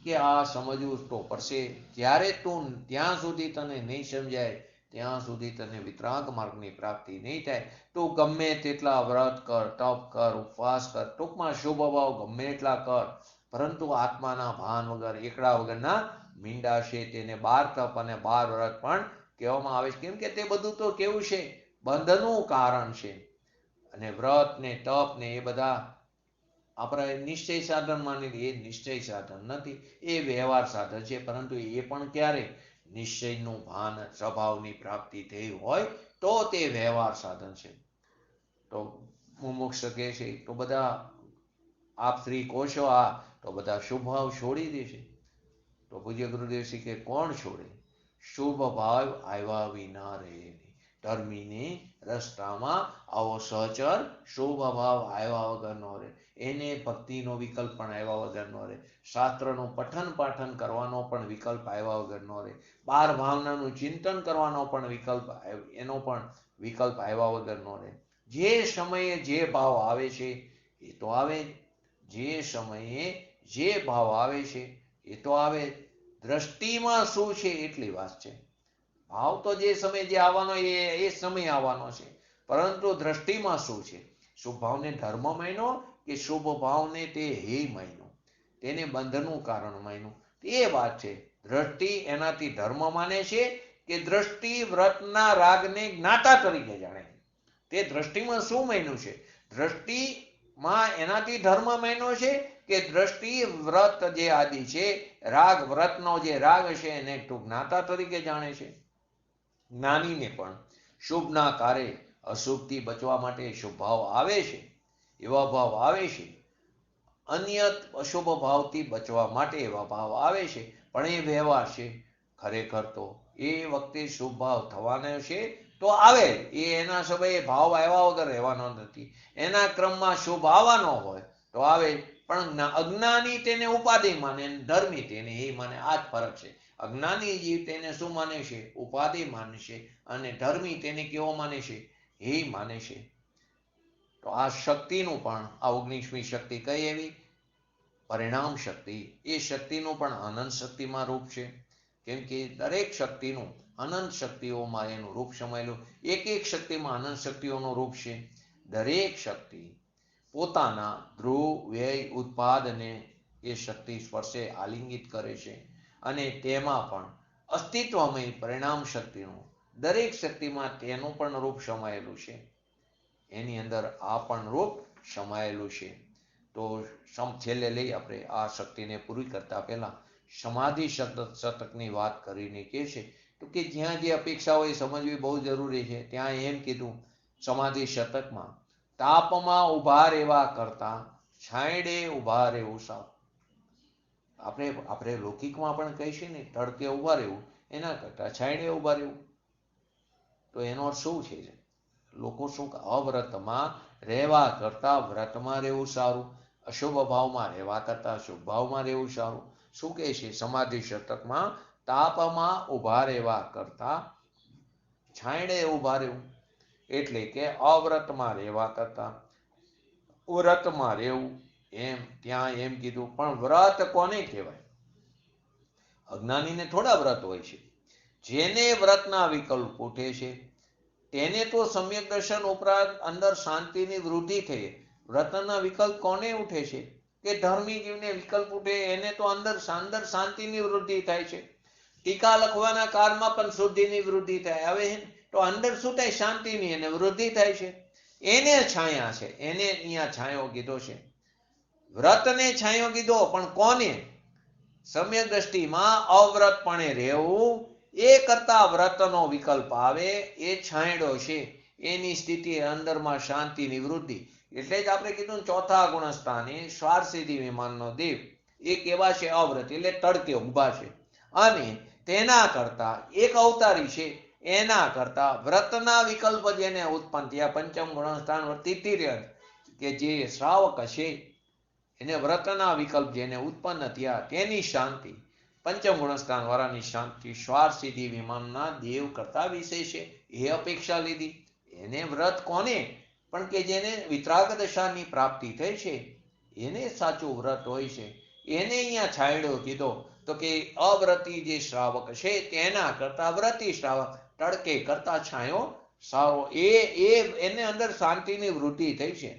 કે આ સમજવું તો પડશે. જ્યાં સુધી તને નહીં સમજાય, ત્યાં સુધી તને વિતરાગ માર્ગની પ્રાપ્તિ નહીં થાય. તું ગમે તેટલા વ્રત કર, તપ કર, ઉપવાસ કર, ટૂંકમાં શુભ ભાવ ગમે એટલા કર, પરંતુ આત્માના ભાન વગર, એકડા વગરના મીંડા છે, તેને 12 તપ અને 12 વ્રત પણ કહેવામાં આવે છે, કેમ કે તે બધું તો કેવું છે, બંધનું કારણ છે. અને વ્રત ને તપ ને એ બધા આપણે નિશ્ચય સાધન માની લઈએ, એ નિશ્ચય સાધન નથી, એ વ્યવહાર સાધન છે. પરંતુ એ પણ ક્યારે નિશ્ચયનું ભાન સ્વભાવની પ્રાપ્તિ થઈ હોય તો તે વ્યવહાર સાધન છે. તો મુમુક્ષ કહે છે તો બધા આપ શ્રી કોશો આ તો બધા શુભ ભાવ છોડી દેશે. તો પૂજ્ય ગુરુદેવ શ્રી કે કોણ છોડે? શુભ ભાવ આવ્યા વિના રહે નહીં. ધર્મીને રસ્તામાં આવો સહચર શુભ ભાવ આવ્યા વગર નો રહે. એને ભક્તિનો વિકલ્પ પણ આવ્યા વગર નો રહે. શાસ્ત્રનું પઠન પાઠન કરવાનો પણ વિકલ્પ આવ્યા વગર નો રહે. બાર ભાવનાનું ચિંતન કરવાનો પણ વિકલ્પ એનો પણ વિકલ્પ આવ્યા વગર નો રહે. જે સમયે જે ભાવ આવે છે એ તો આવે જ. જે સમયે જે ભાવ આવે છે એ તો આવે. દ્રષ્ટિમાં શું છે એટલી વાત છે. ભાવ તો જે સમય જે આવવાનો એ સમય આવવાનો છે, પરંતુ દ્રષ્ટિમાં શું છે? શુભ ભાવને ધર્મ માન્યો કે શુભ ભાવને તે હે માન્યો, તેને બંધનું કારણ માન્યું, એ વાત છે. દ્રષ્ટિ એનાથી ધર્મ માને છે કે દ્રષ્ટિ વ્રતના રાગને જ્ઞાતા તરીકે જાણે છે. તે દ્રષ્ટિમાં શું માન્યું છે? દ્રષ્ટિમાં એનાથી ધર્મ માન્યો છે કે દ્રષ્ટિ વ્રત જે આદિ છે, રાગ વ્રતનો જે રાગ છે એને તું જ્ઞાતા તરીકે જાણે છે. જ્ઞાનીને પણ શુભના કાર્ય અશુભથી બચવા માટે શુભ ભાવ આવે છે, એવા ભાવ આવે છે. અન્ય અશુભ ભાવથી બચવા માટે એવા ભાવ આવે છે, પણ એ વ્યવહાર છે. ખરેખર તો એ વખતે શુભ ભાવ થવાનો છે તો આવે. એ એના સમયે ભાવ આવ્યા વગર રહેવાનો નથી. એના ક્રમમાં શુભ આવવાનો હોય તો આવે. પણ અજ્ઞાની તેને ઉપાધિ માને, ધર્મી તેને એ માને. આ જ ફરક છે. અજ્ઞાની જીવ તેને શું માને છે? ઉપાધિ માને છે. અને ધર્મી તેને કેવો માને છે? હે માને છે. તો આ શક્તિનું પણ, આ 19મી શક્તિ કઈ એવી? પરિણામ શક્તિ. એ શક્તિનું પણ અનંત શક્તિમાં રૂપ છે. કેમ કે દરેક શક્તિનું અનંત શક્તિઓમાં એનું રૂપ સમાયેલું. એક એક શક્તિમાં અનંત શક્તિઓનું રૂપ છે. દરેક શક્તિ પોતાના ધ્રુવ વ્યય ઉત્પાદને એ શક્તિ સ્પર્શે આલિંગિત કરે છે. અને તેમાં પણ અસ્તિત્વમય પરિણામ શક્તિનું દરેક શક્તિમાં તેનું પણ રૂપ સમાયેલું છે. એની અંદર આ પણ રૂપ સમાયેલું છે. તો છેલ્લે લઈ આપણે આ શક્તિને પૂરી કરતા પહેલા સમાધિ શતકની વાત કરીને કહે છે તો કે જ્યાં જે અપેક્ષાઓ એ સમજવી બહુ જરૂરી છે. ત્યાં એમ કીધું સમાધિ શતકમાં, તાપમાં ઉભા રહેવા કરતા છાંયડે ઉભા રહેવું સારું. આપણે લૌકિકમાં પણ કહીએ ને, તડકે ઉભા રહેવું એના કરતા છાંયડે ઉભા રહેવું. તો એનો અર્થ શું છે? લોકો શું અવ્રતમાં રહેવા કરતા વ્રતમાં રહેવું સારું, અશુભ ભાવમાં રહેવા કરતા શુભ ભાવમાં રહેવું સારું. શું કહે છે સમાધિ શતકમાં? તાપમાં ઉભા રહેવા કરતા છાંયડે ઉભા રહેવું. એટલે કે અવ્રતમાં રહેવા કરતા વ્રતમાં રહેવું. એમ ત્યાં એમ કીધું. પણ વ્રત કોને કહેવાય? અજ્ઞાનીને થોડા વ્રત હોય છે. જેને વ્રતના વિકલ્પ ઉઠે છે તેને તો સમ્યક દર્શન ઉપરાંત અંદર શાંતિની વૃદ્ધિ થઈ. વ્રતના વિકલ્પ કોને ઉઠે છે? કે ધર્મી જીવને વિકલ્પ ઉઠે એને તો અંદર શાંતિની વૃદ્ધિ થાય છે. ટીકા લખવાના કાળમાં પણ શુદ્ધિની વૃદ્ધિ થાય. હવે તો અંદર શું થાય? શાંતિની એને વૃદ્ધિ થાય છે. એને છાયા છે. એને અહીંયા છાયો કીધો છે. વ્રતને છાયો કીધો, પણ કોને? સમ્યક દ્રષ્ટિમાં અવ્રતપણે રહેવું એ કરતા વ્રતનો વિકલ્પ આવે એ છાંયડો છે. એની સ્થિતિ અંદરમાં શાંતિની વૃદ્ધિ. એટલે જ આપણે કીધું ચોથા ગુણસ્થાને સ્વારસિદ્ધિ વિમાનનો દેવ એ કેવા છે? અવ્રત, એટલે તડકે ઉભા છે. અને તેના કરતા એક અવતારી છે, એના કરતા વ્રતના વિકલ્પ જેને ઉત્પન્ન થયા, પંચમ ગુણસ્થાન તિર્ય કે જે શ્રાવક છે એને વ્રતના વિકલ્પ જેને ઉત્પન્ન થયા તેની શાંતિ, પંચમ ગુણસ્થાન વાળાની શાંતિ સ્વારસિદ્ધિ વિમાનના દેવ કરતા વિશેષ છે. એ અપેક્ષા લીધી. એને વ્રત કોને? પણ કે જેને વિતરાગ દશાની પ્રાપ્તિ થઈ છે એને સાચું વ્રત હોય છે. એને અહીંયા છાંયડો કીધો. તો કે અવ્રતી જે શ્રાવક છે તેના કરતા વ્રતી શ્રાવક તડકે કરતા છાંયો સારો. એને અંદર શાંતિની વૃદ્ધિ થઈ છે.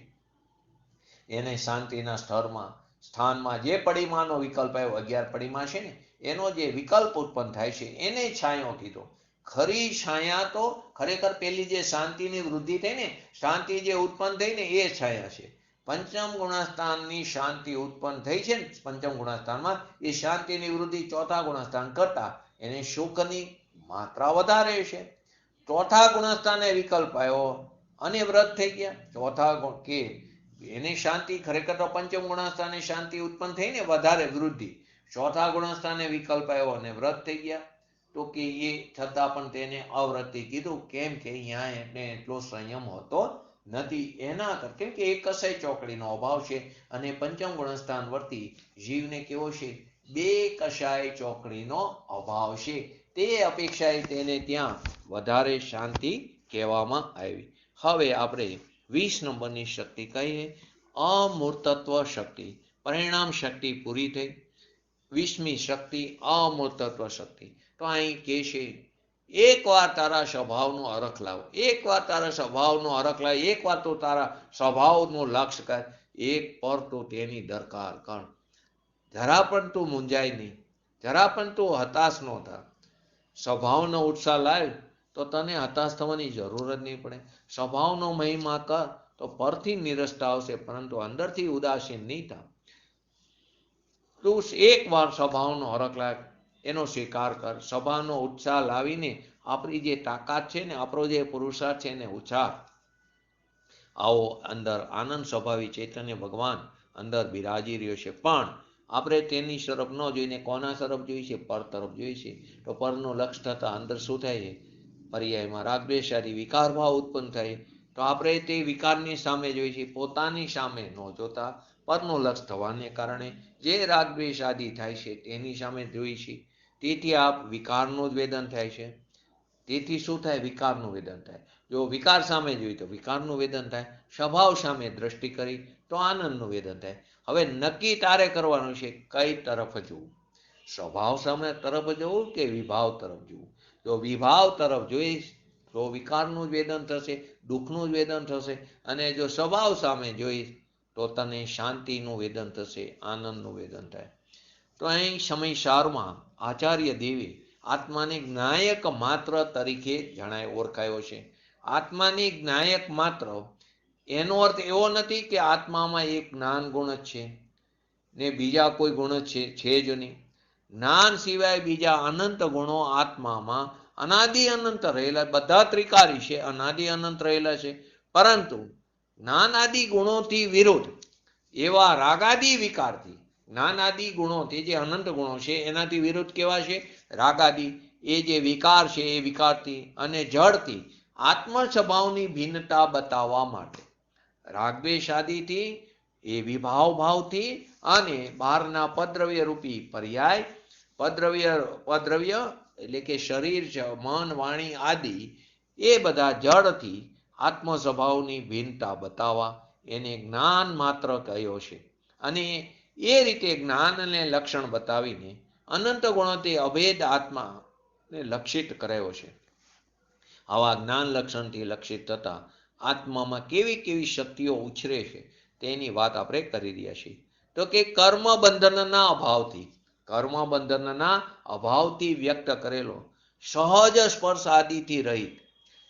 એને શાંતિના સ્થાનમાં જે પડીમાનો વિકલ્પ આવ્યો, 11 પડીમા છે ને, એનો જે વિકલ્પ ઉત્પન્ન થાય છે એને છાંયો કીધો. ખરી છાયા તો ખરેખર પેલી જે શાંતિની વૃદ્ધિ થઈ ને, શાંતિ જે ઉત્પન્ન થઈ ને એ છાયા છે. પંચમ ગુણસ્થાનની શાંતિ ઉત્પન્ન થઈ છે ને પંચમ ગુણસ્થાનમાં, એ શાંતિની વૃદ્ધિ ચોથા ગુણસ્થાન કરતા એને સુખની માત્રા વધારે છે. ચોથા ગુણસ્થાને વિકલ્પ આવ્યો અને વ્રત થઈ ગયા. ચોથા કે એની શાંતિ ખરેખર તો પંચમ ગુણસ્થાને શાંતિ ઉત્પન્ન થઈ ને વધારે વૃદ્ધિ, ચોથા ગુણસ્થાને વિકલ્પ આવ્યો અને વ્રત થઈ ગયા. તો કે એ છતાં પણ તેને અવ્રતિ કીધું. કેમ કે અહીંયા એને એટલો સંયમ હોતો નથી. એના કેમ કે એક કસાઈ ચોકડીનો અભાવ છે અને પંચમ ગુણસ્થાન વર્તી જીવને કેવો છે, બે કસાઈ ચોકડીનો અભાવ છે. તે અપેક્ષાએ તેને ત્યાં વધારે શાંતિ કહેવામાં આવી. હવે આપણે 20 નંબરની શક્તિ કહીએ, અમૂર્તત્વ શક્તિ. પરિણામ શક્તિ પૂરી થઈ. 20મી શક્તિ અમૂર્તત્વ શક્તિ. તો અહીં કે છે, એકવાર તારા સ્વભાવનો અરખ લાવો, એકવાર તારા સ્વભાવનો અરખ લાવ, એકવાર તો તારા સ્વભાવનું લક્ષ્ય કર, એક પર તો તેની દરકાર કર. જરા પણ તું મૂંઝાય નહીં, જરા પણ તું હતાશ ન થા. સ્વભાવનો ઉત્સાહ લાવ તો તને હતાશ થવાની જરૂર જ નહીં પડે. સ્વભાવનો મહિમા કર તો પરથી નિરસતા આવશે, પરંતુ અંદરથી ઉદાસીન નહીં થા. તું એકવાર સ્વભાવનો હરખ લાગ, એનો સ્વીકાર કર. સ્વભાવનો ઉત્સાહ લાવીને આપણી જે તાકાત છે ને, આપણો જે પુરુષાર્થ છે એને ઉછાળ. આવો અંદર આનંદ સ્વભાવી ચૈતન્ય ભગવાન અંદર બિરાજી રહ્યો છે, પણ આપણે તેની તરફ ન જોઈને કોના તરફ જોઈએ છે, પર તરફ જોઈએ છે. તો પરનું લક્ષ્ય થતા અંદર શું થાય છે, પર્યાયમાં રાગદ્વેષ આદિ વિકાર ભાવ ઉત્પન્ન થાય. તો આપણે તે વિકારની સામે જોઈએ છીએ, પોતાની સામે ન જોતા પરનું લક્ષ્ય થવાને કારણે જે રાગદ્વેષ આદિ થાય છે તેની સામે જોઈએ છીએ. તેથી આ વિકારનું જ વેદન થાય છે. તેથી શું થાય, વિકારનું વેદન થાય. જો વિકાર સામે જોઈએ તો વિકારનું વેદન થાય. સ્વભાવ સામે દ્રષ્ટિ કરી તો આનંદનું વેદન થાય. હવે નક્કી તારે કરવાનું છે કઈ તરફ જવું, સ્વભાવ સામે તરફ જવું કે વિભાવ તરફ જવું. જો વિભાવ તરફ જોઈશ તો વિકારનું જ વેદન થશે, દુઃખનું જ વેદન થશે. અને જો સ્વભાવ સામે જોઈશ તો તને શાંતિનું વેદન થશે, આનંદનું વેદન થાય. તો અહીં સમયસારમાં આચાર્ય દેવે આત્માને જ્ઞાયક માત્ર તરીકે ઓળખાયો છે. આત્માની જ્ઞાયક માત્ર, એનો અર્થ એવો નથી કે આત્મામાં એક જ્ઞાન ગુણ જ છે ને બીજા કોઈ ગુણ છે જ નહીં. જ્ઞાન સિવાય બીજા અનંત ગુણો આત્મામાં અનાદિ અનંત રહેલા, બધા ત્રિકારી છે, અનાદિ અનંત રહેલા છે. પરંતુ જ્ઞાનાદિ ગુણોથી વિરુદ્ધ એવા રાગાદિ વિકારથી, જ્ઞાનાદિ ગુણોથી જે અનંત ગુણો છે એનાથી વિરુદ્ધ કેવા છે, રાગાદિ, એ જે વિકાર છે એ વિકારથી અને જળથી આત્મ સ્વભાવની ભિન્નતા બતાવવા માટે, રાગદ્વેષ આદિથી, એ વિભાવ ભાવથી અને બહારના પદ્રવ્ય રૂપી પર્યાય, પદ્રવ્ય એટલે કે શરીર, મન, વાણી આદિ, એ બધા જળથી આત્મ સ્વભાવની ભિન્નતા બતાવવા એને જ્ઞાન માત્ર કહ્યો છે. અને એ રીતે જ્ઞાનને લક્ષણ બતાવીને અનંત ગુણોથી અભેદ આત્માને લક્ષિત કરાયો છે. આવા જ્ઞાન લક્ષણથી લક્ષિત થતા આત્મામાં કેવી કેવી શક્તિઓ ઉછરે છે તેની વાત આપણે કરી રહ્યા છીએ. તો કે કર્મ બંધનના અભાવથી, કર્મ બંધનના અભાવથી વ્યક્ત કરેલો સહજ સ્પર્શ આદિથી રહિત,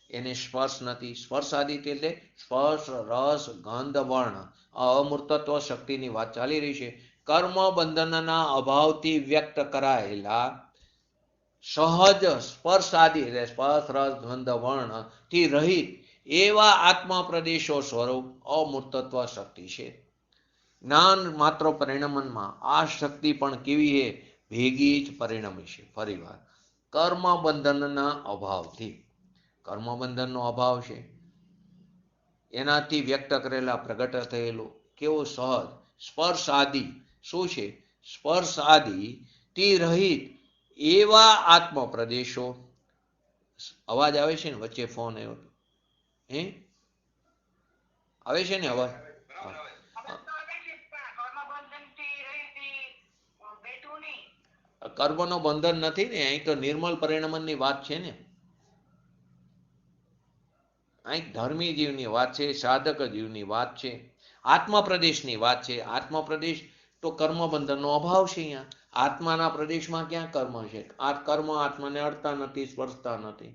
એને સ્પર્શ નથી. સ્પર્શ આદિથી એટલે સ્પર્શ, રસ, ગંધ, વર્ણ, અમૂર્તત્વ શક્તિની વાત ચાલી રહી છે. કર્મ બંધનના અભાવથી વ્યક્ત કરાયેલા સહજ સ્પર્શ આદિ એટલે સ્પર્શ, રસ, ગંધ, વર્ણ થી રહિત એવા આત્મા પ્રદેશો સ્વરૂપ અમૂર્તત્વ શક્તિ છે. જ્ઞાન માત્ર પરિણમનમાં આ શક્તિ પણ કેવી છે, ભેગી જ પરિણમી છે. ફરીવાર, કર્મ બંધનના અભાવથી, કર્મ બંધનનો અભાવ છે એનાથી વ્યક્ત કરેલા પ્રગટ થયેલું કેવો સહજ સ્પર્શ આદિ, શું છે, સ્પર્શ આદિ થી રહિત એવા આત્મ પ્રદેશો. અવાજ આવે છે ને, વચ્ચે ફોન આવ્યો હતો, આવે છે ને અવાજ? કર્મનો બંધન નથી ને, અહીં તો નિર્મલ પરિણમનની વાત છે ને. અહીં ધર્મી જીવની વાત છે, સાધક જીવની વાત છે, આત્મા પ્રદેશની વાત છે. આત્મા પ્રદેશ તો કર્મ બંધનનો અભાવ છે. અહીંયા આત્માના પ્રદેશમાં ક્યાં કર્મ છે? આ કર્મ આત્માને અડતા નથી, સ્પર્શતા નથી.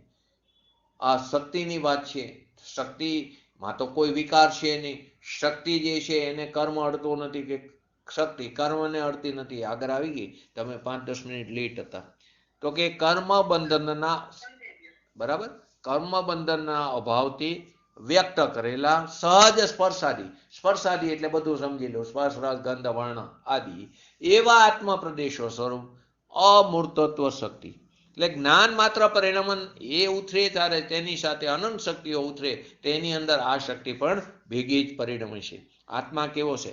આ શક્તિની વાત છે. શક્તિમાં તો કોઈ વિકાર છે નહીં. શક્તિ જે છે એને કર્મ અડતો નથી કે શક્તિ કર્મને અડતી નથી. આગળ આવી ગઈ. તમે 5-10 મિનિટ લેટ હતા. તો કે કર્મ બંધનના બરાબર કર્મ બંધનના અભાવથી વ્યક્ત કરેલા સહજ સ્પર્શાદી એટલે બધું સમજી લો, સ્પર્શ રસ ગંધ વર્ણ આદિ એવા આત્મ પ્રદેશો સ્વરૂપ અમૂર્તત્વ શક્તિ એટલે જ્ઞાન માત્ર પરિણમન એ ઉથરે ત્યારે તેની સાથે અનંત શક્તિઓ ઉથરે, તેની અંદર આ શક્તિ પણ ભેગી જ પરિણમે છે. આત્મા કેવો છે?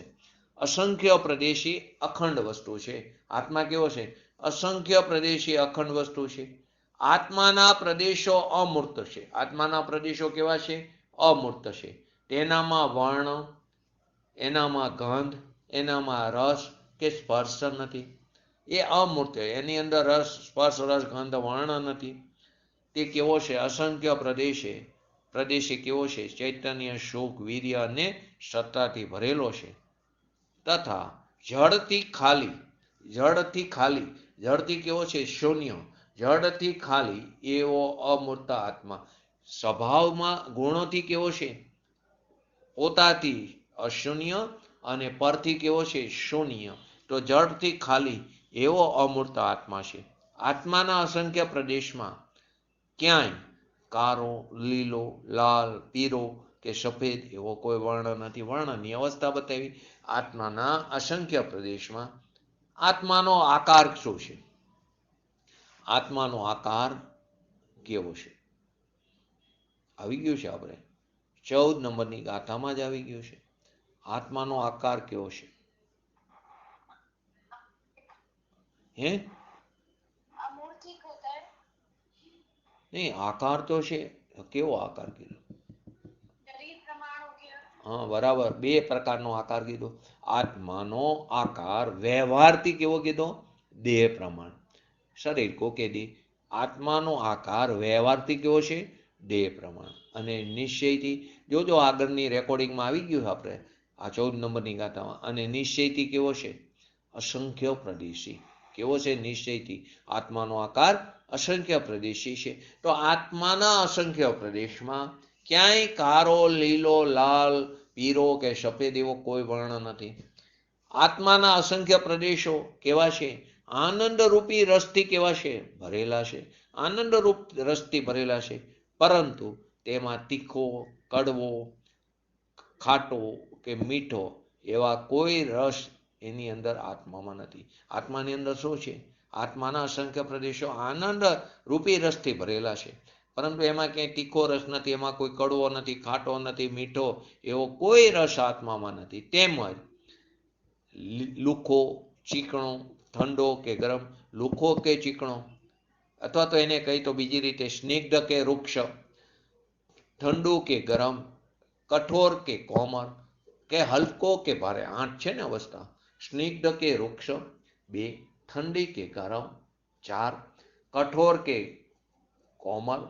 અસંખ્ય પ્રદેશી અખંડ વસ્તુ છે. આત્મા કેવો છે? અસંખ્ય પ્રદેશી અખંડ વસ્તુ છે. આત્માના પ્રદેશો અમૂર્ત છે. આત્માના પ્રદેશો કેવા છે? અમૂર્ત છે. તેનામાં વર્ણ, એનામાં ગંધ, એનામાં રસ કે સ્પર્શ નથી. એ અમૂર્ત, એની અંદર રસ સ્પર્શ રસ ગંધ વર્ણ નથી. તે કેવો છે? અસંખ્ય પ્રદેશે કેવો છે? ચૈતન્ય સુખ વીર્ય અને સત્તાથી ભરેલો છે. તથા જળથી ખાલી કેવો છે? શૂન્ય. જળથી ખાલી એવો અમૂર્ત આત્મા સ્વભાવમાં ગુણોથી કેવો છે? પોતાથી અશૂન્ય અને પરથી કેવો છે? શૂન્ય. તો જળથી ખાલી એવો અમૂર્ત આત્મા છે. આત્માના અસંખ્ય પ્રદેશમાં ક્યાંય કારો, લીલો, લાલ, પીરો કે સફેદ એવો કોઈ વર્ણ નથી. વર્ણની અવસ્થા બતાવી. આત્માના અસંખ્ય પ્રદેશમાં આત્માનો આકાર શું છે? આત્માનો આકાર કેવો છે? આવી ગયું છે. આપણે 14 નંબરની ગાથામાં જ આવી ગયું છે. આત્માનો આકાર કેવો છે? હે નહીં, આકાર તો છે. કેવો આકાર કીધો? હા બરાબર, 2 પ્રકારનો આકાર કીધો. આત્માનો આકાર વ્યવહારથી કેવો કીધો? દેહ પ્રમાણ. શરીર કોકેદી આત્માનો આકાર વ્યવહારથી કેવો છે? દેહ પ્રમાણ. અને નિશ્ચયથી જોજો આગળની રેકોર્ડિંગમાં આવી ગયું આપણે આ 14 નંબરની ગાથામાં. અને નિશ્ચયથી કેવો છે? અસંખ્ય પ્રદેશી. કેવો છે? નિશ્ચયથી આત્માનો આકાર અસંખ્ય પ્રદેશી છે. તો આત્માના અસંખ્ય પ્રદેશમાં ક્યાંય કારો, લીલો, લાલ, પીરો કે સફેદ એવો કોઈ વર્ણ નથી. આત્માના અસંખ્ય પ્રદેશો કેવા છે? આનંદ રૂપી રસથી કેવા છે? ભરેલા છે. આનંદ રૂપ રસથી ભરેલા છે. પરંતુ તેમાં તીખો, કડવો, ખાટો કે મીઠો એવા કોઈ રસ એની અંદર આત્મામાં નથી. આત્માની અંદર શું છે? આત્માના અસંખ્ય પ્રદેશો આનંદ રૂપી રસથી ભરેલા છે. પરંતુ એમાં ક્યાંય તીખો રસ નથી, એમાં કોઈ કડવો નથી, ખાટો નથી, મીઠો એવો કોઈ રસ આત્મામાં નથી. તેમજ લુખો, ચીકણો, ઠંડો કે ગરમ, લુખો કે ચીકણો અથવા તો એને કહી તો બીજી રીતે સ્નિગ્ધ કે વૃક્ષ, ઠંડુ કે ગરમ, કઠોર કે કોમળ કે હલકો કે ભારે. 8 છે ને અવસ્થા. સ્નિગ્ધ કે વૃક્ષ 2, ઠંડી કે ગરમ 4, કઠોર કે કોમળ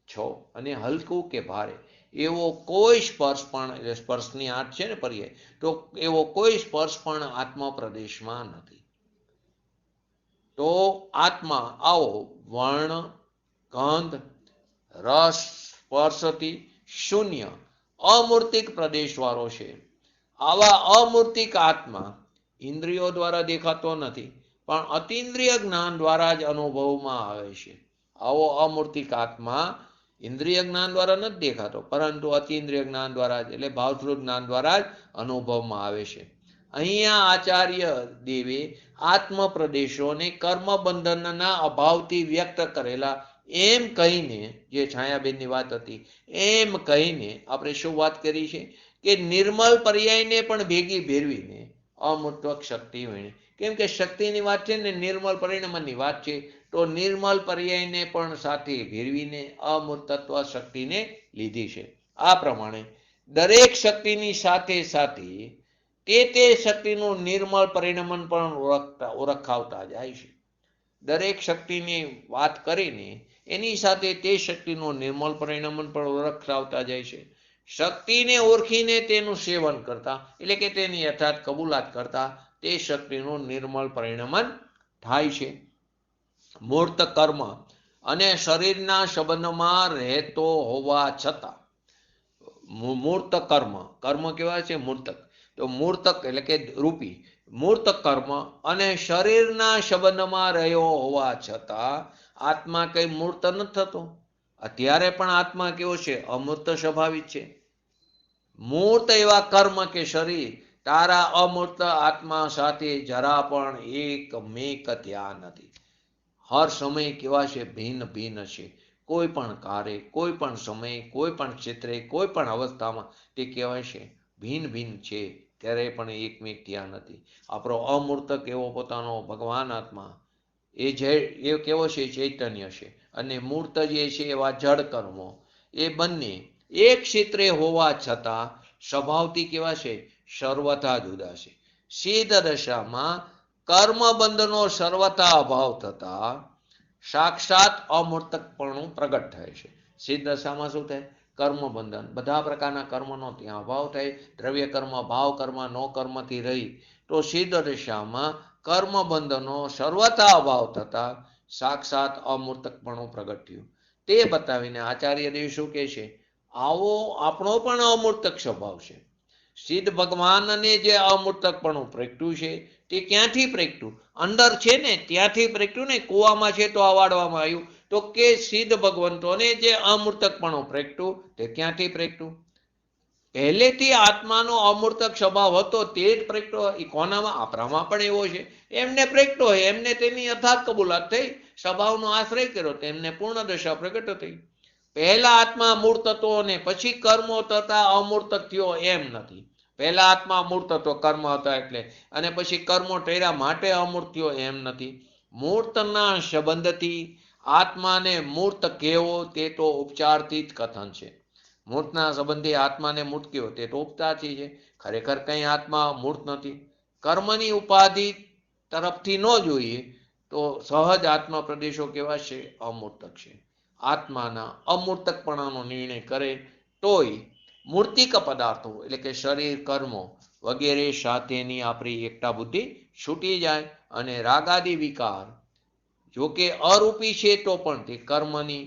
6 અને હલકું કે ભારે એવો કોઈ સ્પર્શ પણ, એટલે સ્પર્શની 8 છે ને પર્યાય, તો એવો કોઈ સ્પર્શ પણ આત્મા પ્રદેશમાં નથી. તો આત્મા આવો વર્ણ, ગંધ, રસ, સ્પર્શથી શૂન્ય અમૂર્તિક પ્રદેશવાળો છે. આવા અમૂર્તિક આત્મા ઇન્દ્રિયો દ્વારા દેખાતો નથી, પણ અતિન્દ્રિય જ્ઞાન દ્વારા જ અનુભવમાં આવે છે. આવો અમૂર્તિક આત્મા ઇન્દ્રિય જ્ઞાન દ્વારા નથી દેખાતો, પરંતુ અતિન્દ્રિય જ્ઞાન દ્વારા જ, એટલે ભાવસ્વરૂપ જ્ઞાન દ્વારા જ અનુભવમાં આવે છે. અહીંયા આચાર્ય દેવે આત્મ પ્રદેશોને કર્મ બંધનના અભાવથી વ્યક્ત કરેલા એમ કહીને, જે છાયાબેનની વાત હતી એમ કહીને આપણે શું વાત કરી છે? કે નિર્મલ પર્યાયને પણ ભેગી ભેરવીને અમૂર્તત્વ શક્તિ વીણે. કેમ કે શક્તિની વાત છે ને નિર્મલ પરિણમનની વાત છે, તો નિર્મલ પર્યાયને પણ સાથે ભેરવીને અમૂર્તત્વ શક્તિને લીધી છે. આ પ્રમાણે દરેક શક્તિની સાથે સાથે તે શક્તિનું નિર્મળ પરિણમન પણ ઓળખાવતા જાય છે. દરેક શક્તિની વાત કરીને એની સાથે તે શક્તિનું નિર્મળ પરિણમન પણ ઓળખાવતા જાય છે. શક્તિને ઓળખીને તેનું સેવન કરતા, એટલે કે તેની યથાર્થ કબૂલાત કરતા તે શક્તિનું નિર્મળ પરિણમન થાય છે. મૂર્ત કર્મ અને શરીરના સંબંધમાં રહેતો હોવા છતાં મૂર્ત કર્મ, કર્મ કેવા છે? મૂર્તક. તો મૂર્તક એટલે કે રૂપી મૂર્ત કર્મ અને શરીરના સંબંધમાં રહ્યો હોવા છતાં આત્મા કઈ મૂર્ત નથી થતો. અત્યારે પણ આત્મા કેવો છે? અમૂર્ત સ્વભાવિક છે. મૂર્ત એવા કર્મ કે શરીર તારા અમૂર્ત આત્મા સાથે જરા પણ એક મેક થયા નથી. હર સમય કેવા છે? ભિન્ન ભિન્ન છે. કોઈ પણ કાર્ય, કોઈ પણ સમય, કોઈ પણ ક્ષેત્રે, કોઈ પણ અવસ્થામાં તે કહેવાય છે ભિન્ન ભિન્ન છે, ત્યારે પણ એકમેક થયા નથી. આપણો અમૂર્ત કેવો પોતાનો ભગવાન આત્મા એ કેવો છે? ચૈતન્ય છે. અને મૂર્ત જે છે એવા જડ કર્મો એ બંને એક ક્ષેત્રે હોવા છતાં સ્વભાવથી કેવા છે? સર્વથા જુદા છે. સિદ્ધ દશામાં કર્મબંધનો સર્વથા અભાવ થતા સાક્ષાત અમૂર્તકપણું પ્રગટ થાય છે. સિદ્ધ દશામાં શું થાય? કર્મબંધન, બધા પ્રકારના કર્મનો ત્યાં અભાવ થાય. દ્રવ્ય કર્મ, ભાવ કર્મ, નો કર્મથી રહી તો સિદ્ધ દશામાં કર્મબંધનો સર્વથા અભાવ થતા સાક્ષાત અમૂર્તકપણું પ્રગટ થયું. તે બતાવીને આચાર્ય દેવ શું કહે છે? આવો આપણો પણ અમૂર્તક સ્વભાવ છે. સિદ્ધ ભગવાનને જે અમૂર્તકપણું પ્રગટ્યું છે તે ક્યાંથી પ્રગટ્યું? અંદર છે ને ત્યાંથી પ્રગટ્યું ને. કૂવામાં છે તો અવાડવામાં આવ્યું. તો કે સિદ્ધ ભગવંતોને જે અમૂર્તકપણું પ્રગટ્યું તે ક્યાંથી પ્રગટ્યું? પહેલેથી આત્માનો અમૂર્તક સ્વભાવ હતો તે જ પ્રગટો. એ કોનામાં? આપણામાં પણ એવો છે. એમને પ્રગટો હોય, એમને તેની યથાર્થ કબૂલાત થઈ, સ્વભાવનો આશ્રય કર્યો, તેમને પૂર્ણ દશા પ્રગટ થઈ. પહેલા આત્મા મૂર્ત હતો અને પછી કર્મો થતા અમૂર્તક થયો એમ નથી. પહેલા આત્મા મૂર્ત હતો કર્મ હતા એટલે, અને પછી કર્મો ટેર્યા માટે અમૂર્ત થયો એમ નથી. મૂર્તના સંબંધથી આત્માને મૂર્ત કહેવો તે તો ઉપચારથી જ કથન છે. મૂર્તના સંબંધી આત્માને મૂર્ત કહેવો તે તો ઉપચારથી છે. ખરેખર કંઈ આત્મા મૂર્ત નથી. કર્મની ઉપાધિ તરફથી ન જોઈએ તો સહજ આત્મા પ્રદેશો કેવા છે? અમૂર્તક છે. આત્માના અમૂર્તકપણાનો નિર્ણય કરે તોય મૂર્તિક પદાર્થો એટલે કે શરીર, કર્મો વગેરે સાથેની આપણી એકતા બુદ્ધિ છૂટી જાય અને રાગાદી વિકાર જોકે અરૂપી છે તો પણ તે કર્મની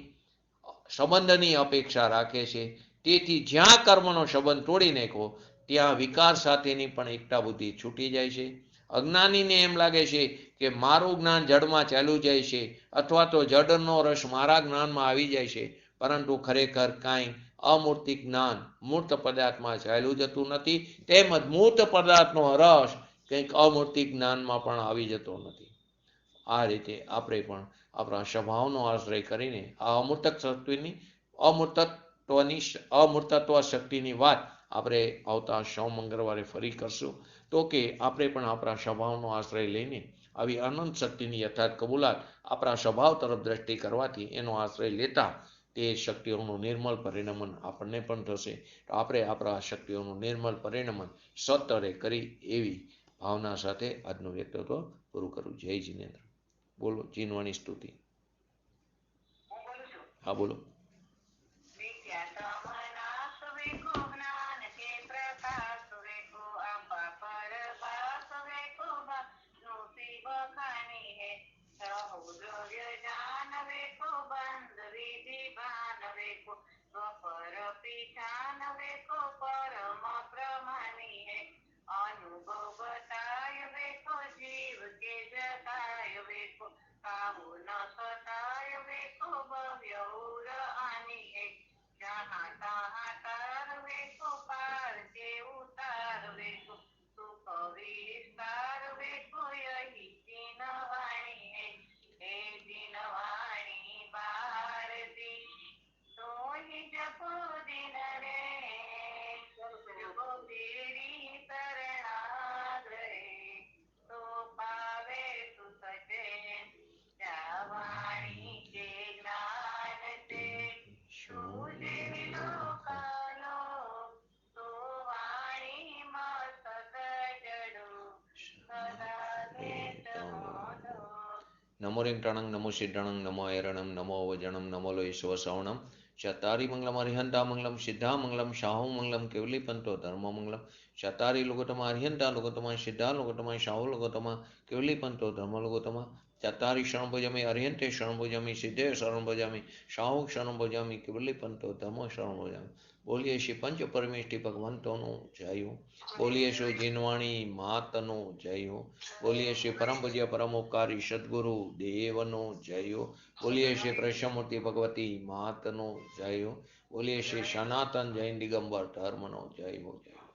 સંબંધની અપેક્ષા રાખે છે. તેથી જ્યાં કર્મનો સંબંધ તોડી નાખો ત્યાં વિકાર સાથેની પણ એકતા બુદ્ધિ છૂટી જાય છે. અજ્ઞાનીને એમ લાગે છે કે મારું જ્ઞાન જડમાં ચાલ્યું જાય છે અથવા તો જડનો રસ મારા જ્ઞાનમાં આવી જાય છે, પરંતુ ખરેખર કાંઈ અમૂર્તિક જ્ઞાન મૂર્ત પદાર્થમાં ચાલ્યું જતું નથી. તેમજ મૂર્ત પદાર્થનો રસ કંઈક અમૂર્તિક જ્ઞાનમાં પણ આવી જતો નથી. આ રીતે આપણે પણ આપણા સ્વભાવનો આશ્રય કરીને આ અમૂર્તક શક્તિની અમૂર્તત્વ શક્તિની વાત આપણે આવતા મંગળવારે ફરી કરશું. તો કે આપણે પણ આપણા સ્વભાવનો આશ્રય લઈને આવી અનંત શક્તિની યથાર્થ કબૂલાત આપણા સ્વભાવ તરફ દ્રષ્ટિ કરવાથી એનો આશ્રય લેતા તે શક્તિઓનું નિર્મલ પરિણમન આપણને પણ થશે. તો આપણે આપણા શક્તિઓનું નિર્મલ પરિણમન સત્તરે કરી એવી ભાવના સાથે આજનું વ્યક્તિત્વ પૂરું કરું. જય જીનેન્દ્ર. બોલો જીનવાણી સ્તુતિ. હા બોલો. નમો રેંગટાણંગ, નમો સિદ્ધાણંગ, નમો એરણમ, નમો વજણમ, નમો લોય સ્વસવણમ, चतारी मंगलम अरिहंता मंगलम सिद्धा मंगलम शाहु मंगलम केवली पंतो धर्म मंगलम चतारी लोकोत्तमा अरिहंता लोकोत्तमा सिद्धा लोकोत्तमा शाहु लोकोत्तमा केवली पंतो धर्म लोकोत्तमा चतारी शरण भजामि अरिहंते शरण भजामि सिद्धे शरण भजामि शाहु शरण भजामि केवली पंतो धर्म शरण भजामि। बोलिए श्री पंच परमेष्टि भगवंतों जय हो। बोलिए श्री जिनवाणी मातनो जय हो। बोलिए श्री परम पूज्य परमोपकारी सद्गुरु देवनो जय हो। बोलिए श्री कृष्णमूर्ति भगवती मातनो जय हो। बोलिए श्री सनातन जैन दिगंबर धर्मनो जय हो। जय हो।